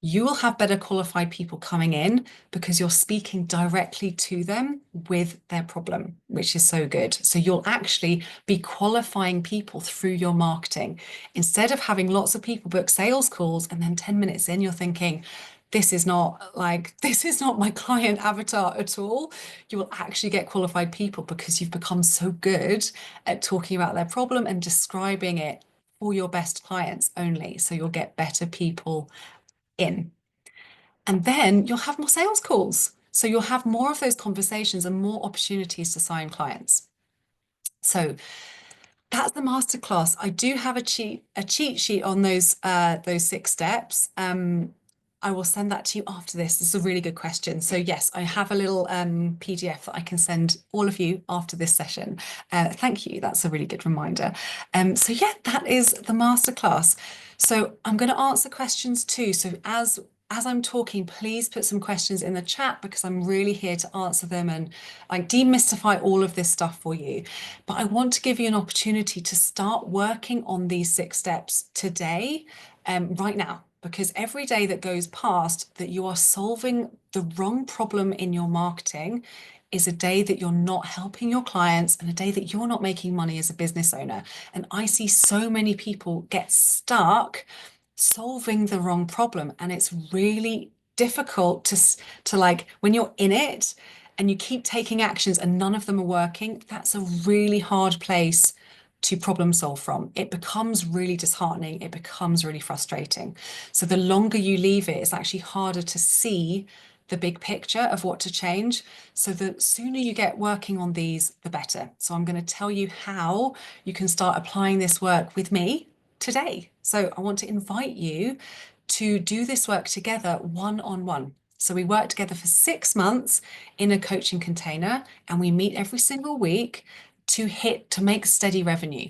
You will have better qualified people coming in because you're speaking directly to them with their problem, which is so good. So you'll actually be qualifying people through your marketing. Instead of having lots of people book sales calls and then 10 minutes in, you're thinking, this is not my client avatar at all. You will actually get qualified people because you've become so good at talking about their problem and describing it for your best clients only. So you'll get better people in. And then you'll have more sales calls. So you'll have more of those conversations and more opportunities to sign clients. So that's the masterclass. I do have a cheat sheet on those 6 steps. I will send that to you after this. This is a really good question. So yes, I have a little PDF that I can send all of you after this session. Thank you. That's a really good reminder. So yeah, that is the masterclass. So I'm going to answer questions too. So as I'm talking, please put some questions in the chat because I'm really here to answer them and like demystify all of this stuff for you. But I want to give you an opportunity to start working on these 6 steps today, right now, because every day that goes past that you are solving the wrong problem in your marketing is a day that you're not helping your clients and a day that you're not making money as a business owner. And I see so many people get stuck solving the wrong problem, and it's really difficult to like when you're in it and you keep taking actions and none of them are working. That's a really hard place to problem solve from. It becomes really disheartening. It becomes really frustrating. So the longer you leave it, it's actually harder to see the big picture of what to change. So the sooner you get working on these, the better. So I'm going to tell you how you can start applying this work with me today. So I want to invite you to do this work together one-on-one. So we work together for 6 months in a coaching container and we meet every single week to make steady revenue.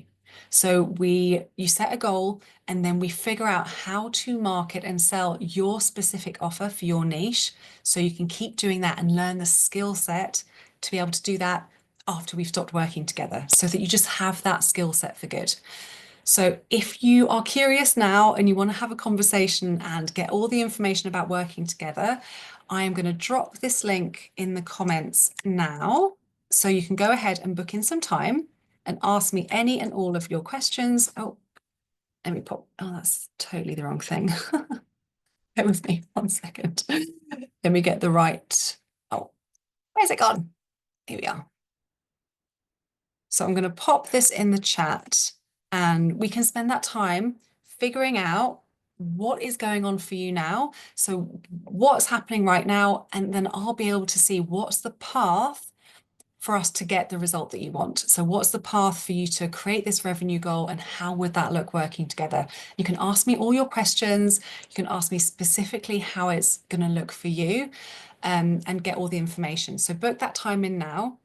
So you set a goal and then we figure out how to market and sell your specific offer for your niche. So you can keep doing that and learn the skill set to be able to do that after we've stopped working together so that you just have that skill set for good. So if you are curious now and you want to have a conversation and get all the information about working together, I am going to drop this link in the comments now. So you can go ahead and book in some time and ask me any and all of your questions. Oh, let me pop. Oh, that's totally the wrong thing. Bear with me 1 second. Let me get the right. Oh, where's it gone? Here we are. So I'm going to pop this in the chat and we can spend that time figuring out what is going on for you now? So what's happening right now? And then I'll be able to see what's the path for us to get the result that you want. So what's the path for you to create this revenue goal, and how would that look working together? You can ask me all your questions. You can ask me specifically how it's going to look for you, and get all the information. So book that time in now.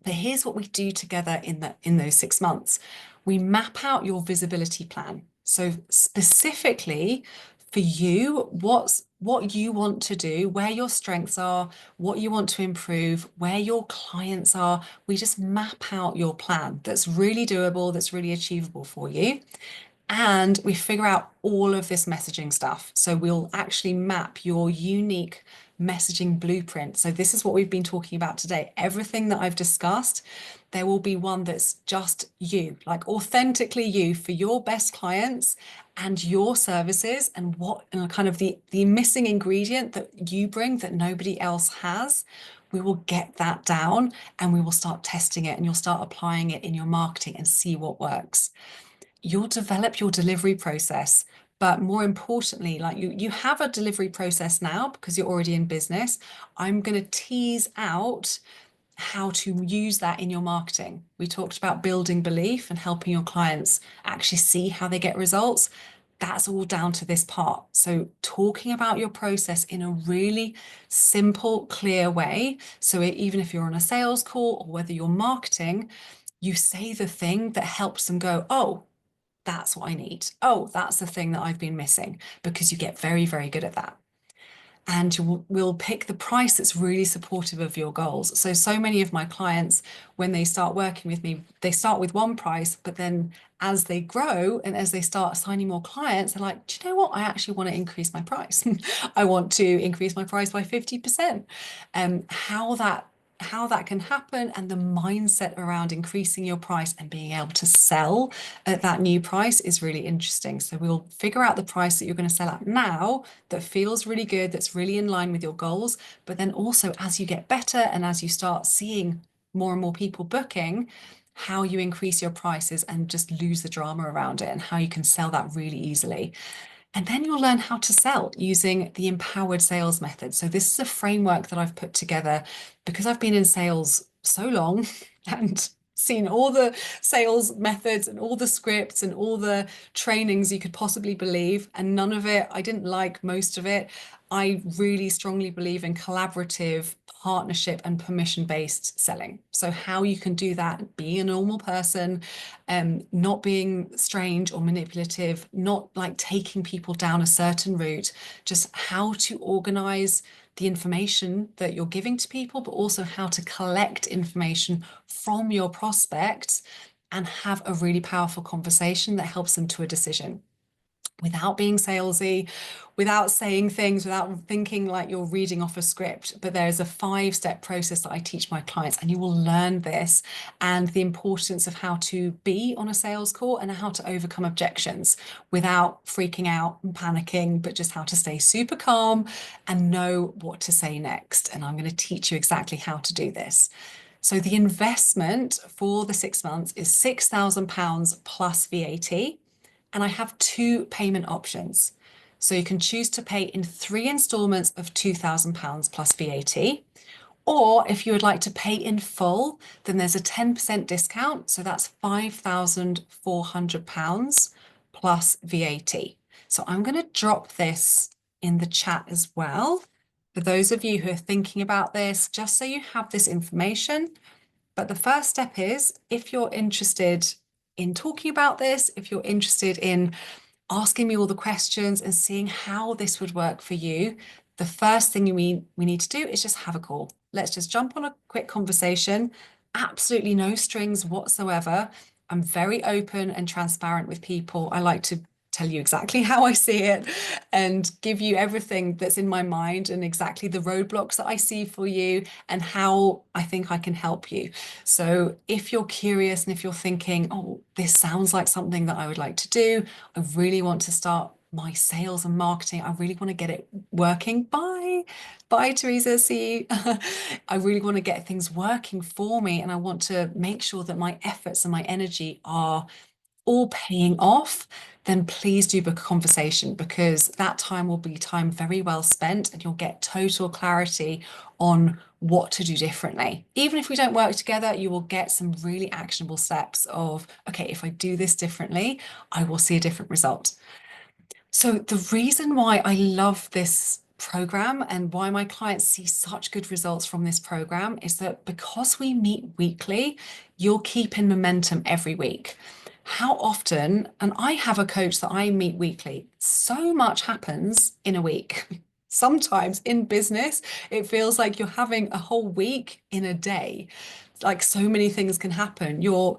But here's what we do together in those 6 months. We map out your visibility plan. So specifically for you, what you want to do, where your strengths are, what you want to improve, where your clients are. We just map out your plan that's really doable, that's really achievable for you. And we figure out all of this messaging stuff. So we'll actually map your unique messaging blueprint. So this is what we've been talking about today. Everything that I've discussed, there will be one that's just you, like authentically you for your best clients and your services, and what and kind of the missing ingredient that you bring that nobody else has. We will get that down and we will start testing it, and you'll start applying it in your marketing and see what works. You'll develop your delivery process. But more importantly, like you have a delivery process now because you're already in business. I'm going to tease out how to use that in your marketing. We talked about building belief and helping your clients actually see how they get results. That's all down to this part. So talking about your process in a really simple, clear way. So even if you're on a sales call or whether you're marketing, you say the thing that helps them go, oh, that's what I need. Oh, that's the thing that I've been missing, because you get very, very good at that. And we'll pick the price that's really supportive of your goals. So many of my clients, when they start working with me, they start with one price, but then as they grow and as they start signing more clients, they're like, do you know what? I actually want to increase my price. I want to increase my price by 50%. How that can happen, and the mindset around increasing your price and being able to sell at that new price is really interesting. So we'll figure out the price that you're going to sell at now that feels really good, that's really in line with your goals. But then also, as you get better and as you start seeing more and more people booking, how you increase your prices and just lose the drama around it, and how you can sell that really easily. And then you'll learn how to sell using the empowered sales method. So this is a framework that I've put together because I've been in sales so long and seen all the sales methods and all the scripts and all the trainings you could possibly believe, and none of it, I didn't like most of it. I really strongly believe in collaborative partnership and permission-based selling. So how you can do that, being a normal person, not being strange or manipulative, not like taking people down a certain route, just how to organize the information that you're giving to people, but also how to collect information from your prospects and have a really powerful conversation that helps them to a decision without being salesy, without saying things, without thinking like you're reading off a script. But there's a 5-step process that I teach my clients, and you will learn this and the importance of how to be on a sales call and how to overcome objections without freaking out and panicking, but just how to stay super calm and know what to say next. And I'm going to teach you exactly how to do this. So the investment for the 6 months is £6,000 plus VAT. And I have 2 payment options. So you can choose to pay in 3 installments of £2,000 plus VAT. Or if you would like to pay in full, then there's a 10% discount. So that's £5,400 plus VAT. So I'm going to drop this in the chat as well for those of you who are thinking about this, just so you have this information. But the first step is, if you're interested in talking about this, if you're interested in asking me all the questions and seeing how this would work for you, the first thing we need to do is just have a call. Let's just jump on a quick conversation. Absolutely no strings whatsoever. I'm very open and transparent with people. I like to tell you exactly how I see it and give you everything that's in my mind and exactly the roadblocks that I see for you and how I think I can help you. So if you're curious and if you're thinking, oh, this sounds like something that I would like to do, I really want to start my sales and marketing, I really want to get it working. Bye, Teresa. See you. I really want to get things working for me, and I want to make sure that my efforts and my energy are all paying off, then please do book a conversation, because that time will be time very well spent and you'll get total clarity on what to do differently. Even if we don't work together, you will get some really actionable steps of, okay, if I do this differently, I will see a different result. So the reason why I love this program and why my clients see such good results from this program is that because we meet weekly, you'll keep in momentum every week. How often, and I have a coach that I meet weekly, so much happens in a week. Sometimes in business, it feels like you're having a whole week in a day. Like so many things can happen. Your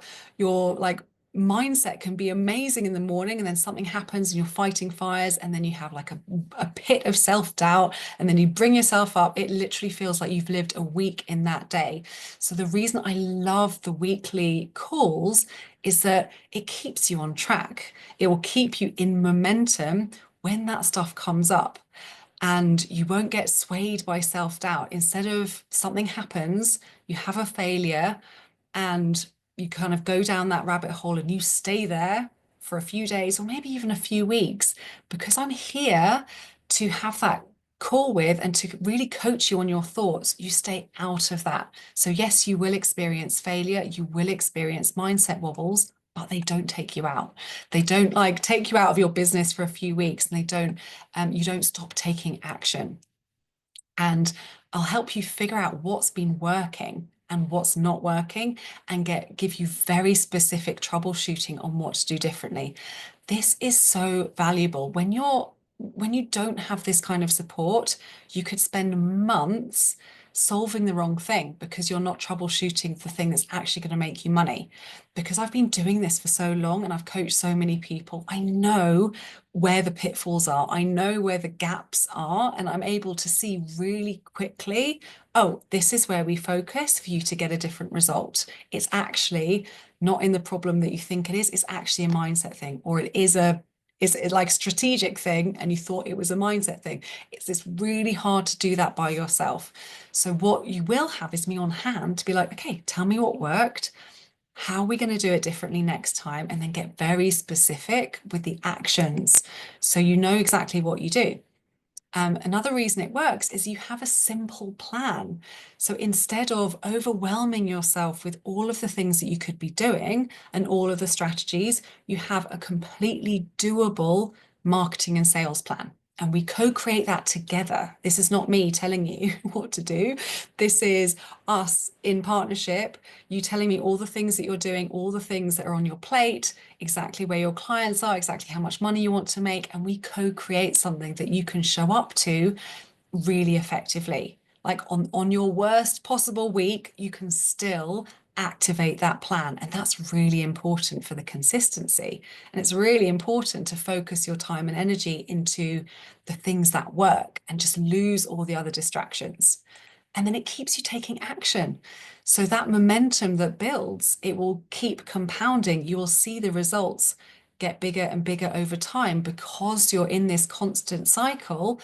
like mindset can be amazing in the morning, and then something happens and you're fighting fires, and then you have like a pit of self-doubt, and then you bring yourself up. It literally feels like you've lived a week in that day. So the reason I love the weekly calls is that it keeps you on track. It will keep you in momentum when that stuff comes up, and you won't get swayed by self-doubt. Instead of something happens, you have a failure, and you kind of go down that rabbit hole and you stay there for a few days or maybe even a few weeks, because I'm here to have that call with and to really coach you on your thoughts. You stay out of that. So yes, you will experience failure, you will experience mindset wobbles, but they don't take you out. They don't like take you out of your business for a few weeks, and they don't, you don't stop taking action. And I'll help you figure out what's been working and what's not working, and give you very specific troubleshooting on what to do differently. This is so valuable. When you don't have this kind of support, you could spend months solving the wrong thing because you're not troubleshooting the thing that's actually going to make you money. Because I've been doing this for so long and I've coached so many people, I know where the pitfalls are, I know where the gaps are, and I'm able to see really quickly, oh, this is where we focus for you to get a different result. It's actually not in the problem that you think it is, it's actually a mindset thing, or it is a like strategic thing and you thought it was a mindset thing. It's really hard to do that by yourself. So what you will have is me on hand to be like, okay, tell me what worked. How are we going to do it differently next time? And then get very specific with the actions so you know exactly what you do. Another reason it works is you have a simple plan. So instead of overwhelming yourself with all of the things that you could be doing and all of the strategies, you have a completely doable marketing and sales plan. And we co-create that together. This is not me telling you what to do. This is us in partnership, you telling me all the things that you're doing, all the things that are on your plate, exactly where your clients are, exactly how much money you want to make, and we co-create something that you can show up to really effectively. Like on your worst possible week, you can still activate that plan. And that's really important for the consistency. And it's really important to focus your time and energy into the things that work and just lose all the other distractions. And then it keeps you taking action. So that momentum that builds, it will keep compounding. You will see the results get bigger and bigger over time because you're in this constant cycle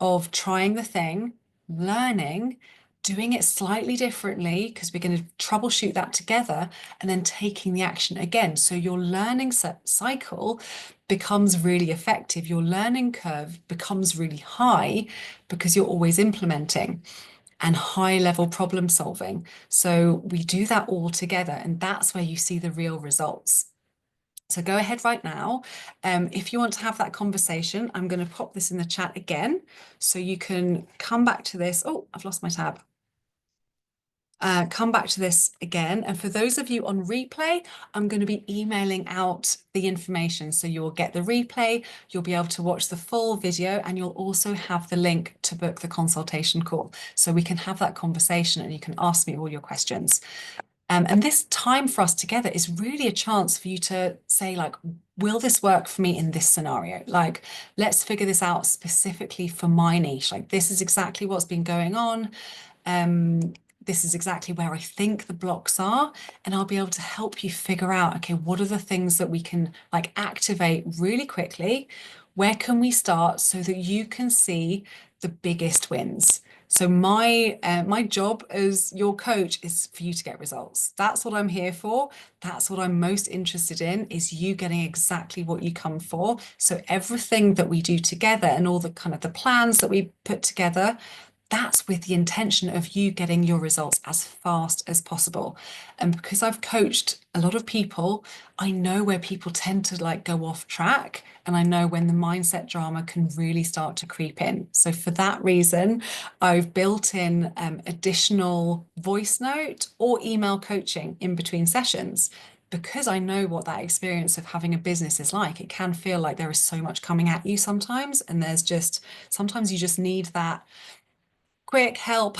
of trying the thing, learning, doing it slightly differently, because we're going to troubleshoot that together, and then taking the action again. So your learning cycle becomes really effective. Your learning curve becomes really high because you're always implementing and high level problem solving. So we do that all together, and that's where you see the real results. So go ahead right now. If you want to have that conversation, I'm going to pop this in the chat again so you can come back to this. Oh, I've lost my tab. Come back to this again. And for those of you on replay, I'm going to be emailing out the information. So you'll get the replay, you'll be able to watch the full video, and you'll also have the link to book the consultation call. So we can have that conversation and you can ask me all your questions. And this time for us together is really a chance for you to say, like, will this work for me in this scenario? Like, let's figure this out specifically for my niche. Like, this is exactly what's been going on. This is exactly where I think the blocks are, and I'll be able to help you figure out, okay, what are the things that we can like activate really quickly? Where can we start so that you can see the biggest wins? So my job as your coach is for you to get results. That's what I'm here for. That's what I'm most interested in, is you getting exactly what you come for. So everything that we do together and all the kind of the plans that we put together, that's with the intention of you getting your results as fast as possible. And because I've coached a lot of people, I know where people tend to like go off track, and I know when the mindset drama can really start to creep in. So for that reason, I've built in additional voice note or email coaching in between sessions, because I know what that experience of having a business is like. It can feel like there is so much coming at you sometimes, and there's just sometimes you just need that quick help.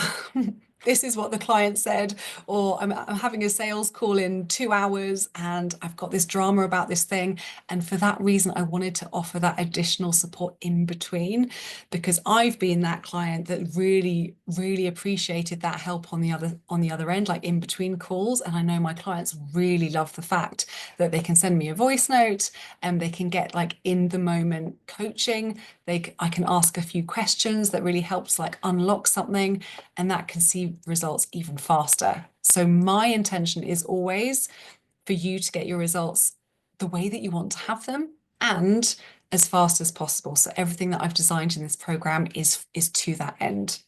This is what the client said, or I'm having a sales call in 2 hours and I've got this drama about this thing. And for that reason, I wanted to offer that additional support in between, because I've been that client that really, really appreciated that help on the other end, like in between calls. And I know my clients really love the fact that they can send me a voice note and they can get like in the moment coaching. I can ask a few questions that really helps like unlock something, and that can see results even faster. So my intention is always for you to get your results the way that you want to have them and as fast as possible. So everything that I've designed in this program is to that end.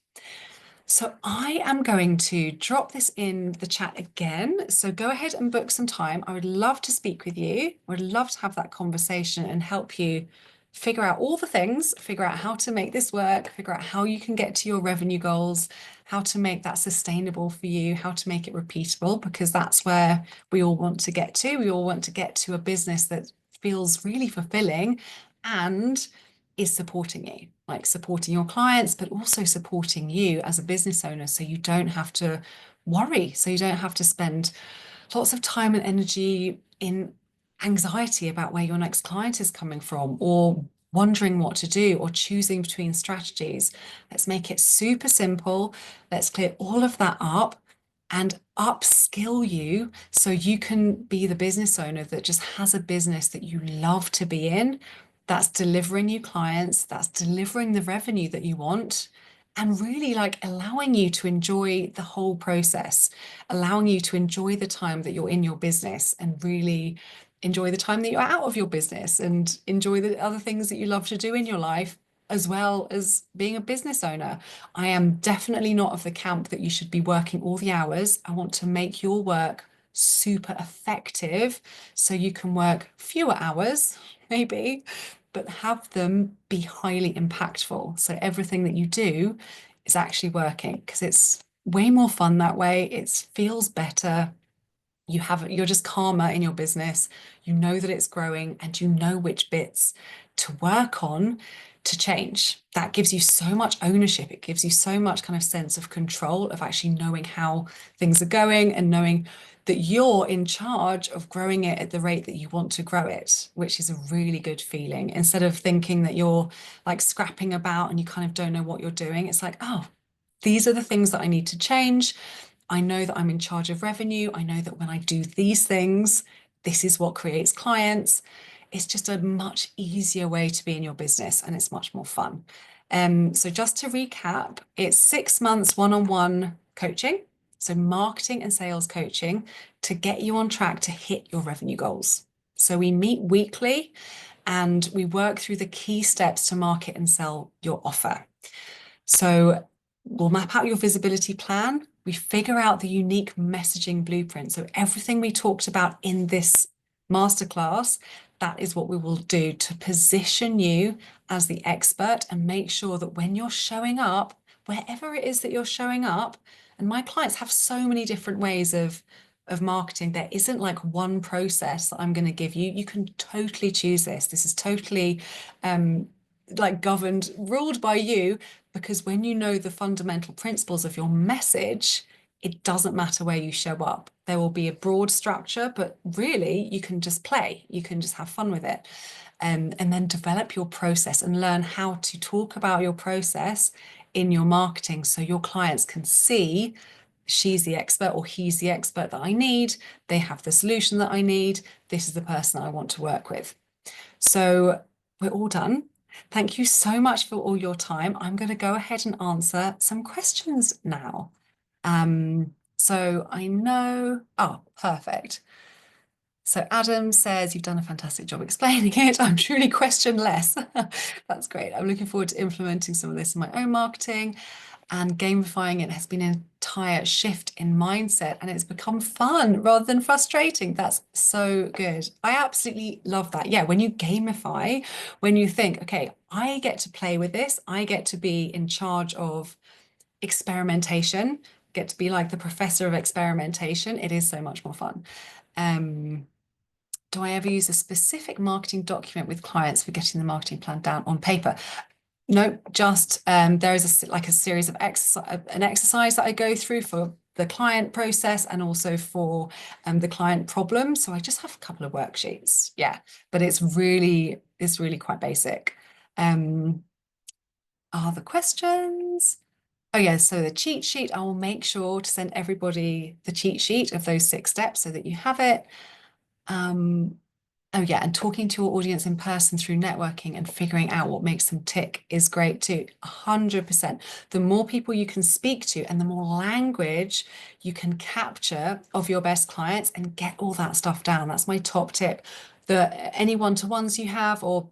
So I am going to drop this in the chat again. So go ahead and book some time. I would love to speak with you. I would love to have that conversation and help you figure out all the things, figure out how to make this work, figure out how you can get to your revenue goals, how to make that sustainable for you, how to make it repeatable, because that's where we all want to get to. We all want to get to a business that feels really fulfilling and is supporting you, like supporting your clients, but also supporting you as a business owner. So you don't have to worry. So you don't have to spend lots of time and energy in anxiety about where your next client is coming from, or wondering what to do, or choosing between strategies. Let's make it super simple. Let's clear all of that up and upskill you so you can be the business owner that just has a business that you love to be in, that's delivering you clients, that's delivering the revenue that you want, and really like allowing you to enjoy the whole process, allowing you to enjoy the time that you're in your business and really enjoy the time that you're out of your business and enjoy the other things that you love to do in your life, as well as being a business owner. I am definitely not of the camp that you should be working all the hours. I want to make your work super effective so you can work fewer hours, maybe, but have them be highly impactful. So everything that you do is actually working, because it's way more fun that way. It feels better. You're just calmer in your business. You know that it's growing and you know which bits to work on to change. That gives you so much ownership. It gives you so much kind of sense of control of actually knowing how things are going and knowing that you're in charge of growing it at the rate that you want to grow it, which is a really good feeling. Instead of thinking that you're like scrapping about and you kind of don't know what you're doing, it's like, oh, these are the things that I need to change. I know that I'm in charge of revenue. I know that when I do these things, this is what creates clients. It's just a much easier way to be in your business, and it's much more fun. So just to recap, it's 6 months one-on-one coaching, so marketing and sales coaching to get you on track to hit your revenue goals. So we meet weekly and we work through the key steps to market and sell your offer. So we'll map out your visibility plan. We figure out the unique messaging blueprint. So everything we talked about in this masterclass, that is what we will do to position you as the expert and make sure that when you're showing up, wherever it is that you're showing up, and my clients have so many different ways of marketing. There isn't like one process that I'm going to give you. You can totally choose this. This is totally like governed, ruled by you, because when you know the fundamental principles of your message, it doesn't matter where you show up. There will be a broad structure, but really you can just play, you can just have fun with it. And then develop your process and learn how to talk about your process in your marketing so your clients can see she's the expert or he's the expert that I need. They have the solution that I need. This is the person I want to work with. So we're all done. Thank you so much for all your time. I'm going to go ahead and answer some questions now. So I know, oh, perfect. So Adam says, you've done a fantastic job explaining it. I'm truly questionless. That's great. I'm looking forward to implementing some of this in my own marketing, and gamifying it has been an entire shift in mindset, and it's become fun rather than frustrating. That's so good. I absolutely love that. Yeah, when you gamify, when you think, okay, I get to play with this, I get to be in charge of experimentation, get to be like the professor of experimentation. It is so much more fun. Um, do I ever use a specific marketing document with clients for getting the marketing plan down on paper? No, just there is like a series of an exercise that I go through for the client process and also for the client problem. So I just have a couple of worksheets. Yeah, but it's really quite basic. Are the questions? Oh yeah, so the cheat sheet, I will make sure to send everybody the cheat sheet of those 6 steps so that you have it. Oh yeah, and talking to your audience in person through networking and figuring out what makes them tick is great too. 100%. The more people you can speak to and the more language you can capture of your best clients and get all that stuff down. That's my top tip. Any one-to-ones you have or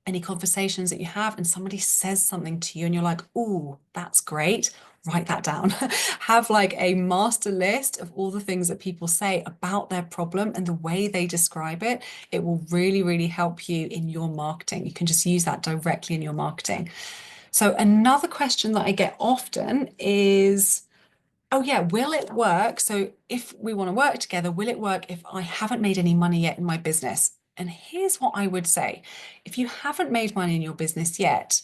any conversations that you have and somebody says something to you and you're like, oh, that's great. Write that down. Have like a master list of all the things that people say about their problem and the way they describe it. It will really, really help you in your marketing. You can just use that directly in your marketing. So another question that I get often is, oh yeah, will it work? So if we want to work together, will it work if I haven't made any money yet in my business? And here's what I would say. If you haven't made money in your business yet,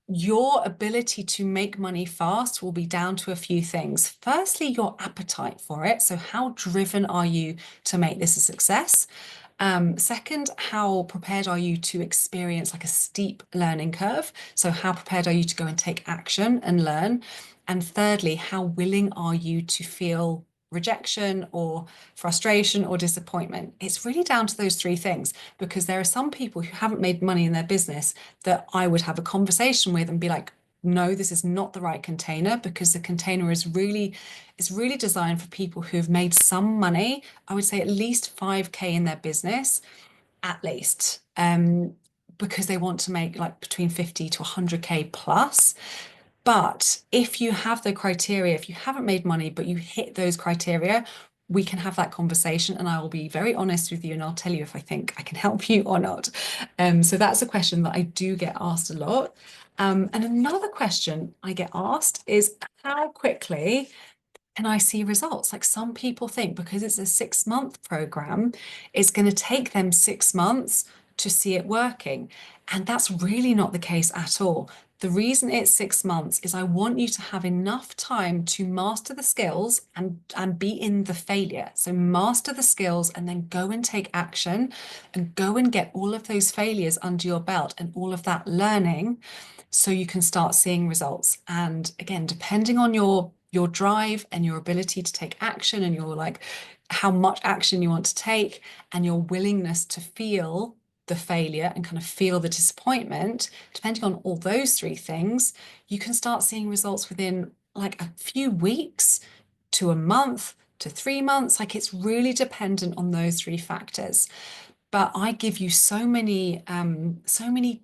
your ability to make money fast will be down to a few things. Firstly, your appetite for it. So how driven are you to make this a success? Second, how prepared are you to experience like a steep learning curve? So how prepared are you to go and take action and learn? And thirdly, how willing are you to feel rejection or frustration or disappointment? It's really down to those 3 things, because there are some people who haven't made money in their business that I would have a conversation with and be like, no, this is not the right container, because the container is really designed for people who have made some money. I would say at least 5K in their business, at least, because they want to make like between 50 to 100K plus. But if you have the criteria, if you haven't made money, but you hit those criteria, we can have that conversation and I will be very honest with you and I'll tell you if I think I can help you or not. So that's a question that I do get asked a lot. And another question I get asked is, how quickly can I see results? Like, some people think because it's a 6-month program, it's going to take them 6 months to see it working. And that's really not the case at all. The reason it's 6 months is I want you to have enough time to master the skills and be in the failure. So master the skills and then go and take action and go and get all of those failures under your belt and all of that learning so you can start seeing results. And again, depending on your drive and your ability to take action and your like how much action you want to take and your willingness to feel the failure and kind of feel the disappointment, depending on all those 3 things, you can start seeing results within like a few weeks to a month to 3 months. Like, it's really dependent on those 3 factors. But I give you so many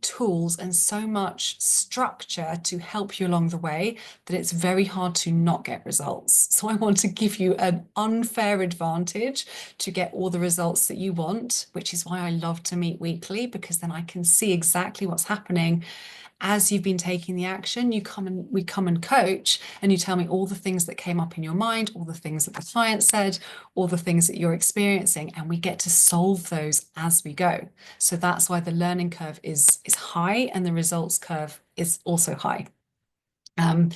tools and so much structure to help you along the way that it's very hard to not get results. So I want to give you an unfair advantage to get all the results that you want, which is why I love to meet weekly, because then I can see exactly what's happening as you've been taking the action. We come and coach, and you tell me all the things that came up in your mind, all the things that the client said, all the things that you're experiencing, and we get to solve those as we go. So that's why the learning curve is high and the results curve is also high. And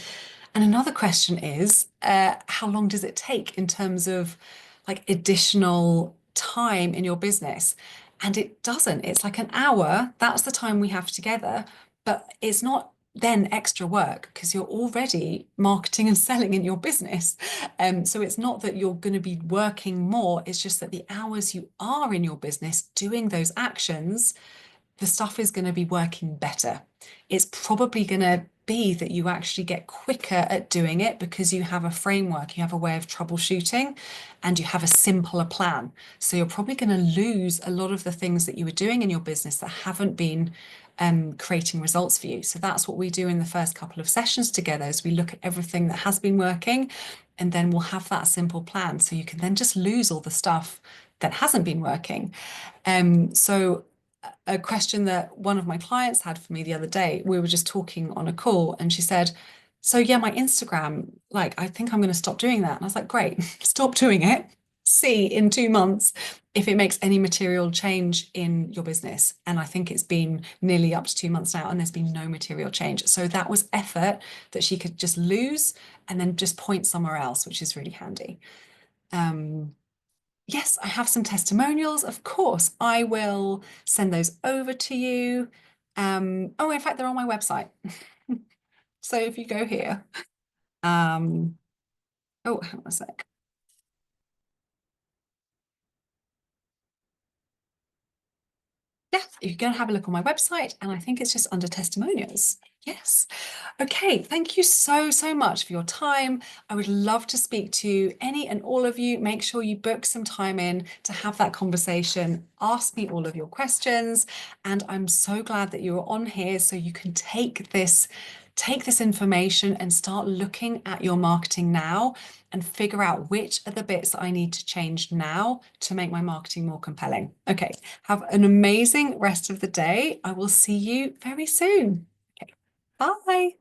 another question is, how long does it take in terms of like additional time in your business? And it doesn't. It's like an hour. That's the time we have together, but it's not then extra work because you're already marketing and selling in your business. So it's not that you're going to be working more. It's just that the hours you are in your business doing those actions, the stuff is going to be working better. It's probably going to be that you actually get quicker at doing it because you have a framework, you have a way of troubleshooting, and you have a simpler plan. So you're probably going to lose a lot of the things that you were doing in your business that haven't been creating results for you. So that's what we do in the first couple of sessions together, is we look at everything that has been working, and then we'll have that simple plan. So you can then just lose all the stuff that hasn't been working. So a question that one of my clients had for me the other day, we were just talking on a call, and she said, so yeah, my Instagram, like, I think I'm going to stop doing that. And I was like, great, stop doing it. See in 2 months if it makes any material change in your business. And I think it's been nearly up to 2 months now, and there's been no material change. So that was effort that she could just lose and then just point somewhere else, which is really handy. Um, Yes, I have some testimonials. Of course, I will send those over to you. Oh, in fact, they're on my website. So if you go here, um, oh, hang on a sec. Yeah, you can have a look on my website, and I think it's just under testimonials. Yes. Okay, thank you so, so much for your time. I would love to speak to any and all of you. Make sure you book some time in to have that conversation. Ask me all of your questions. And I'm so glad that you are on here so you can take this information and start looking at your marketing now and figure out which are the bits that I need to change now to make my marketing more compelling. Okay, have an amazing rest of the day. I will see you very soon. Okay, bye.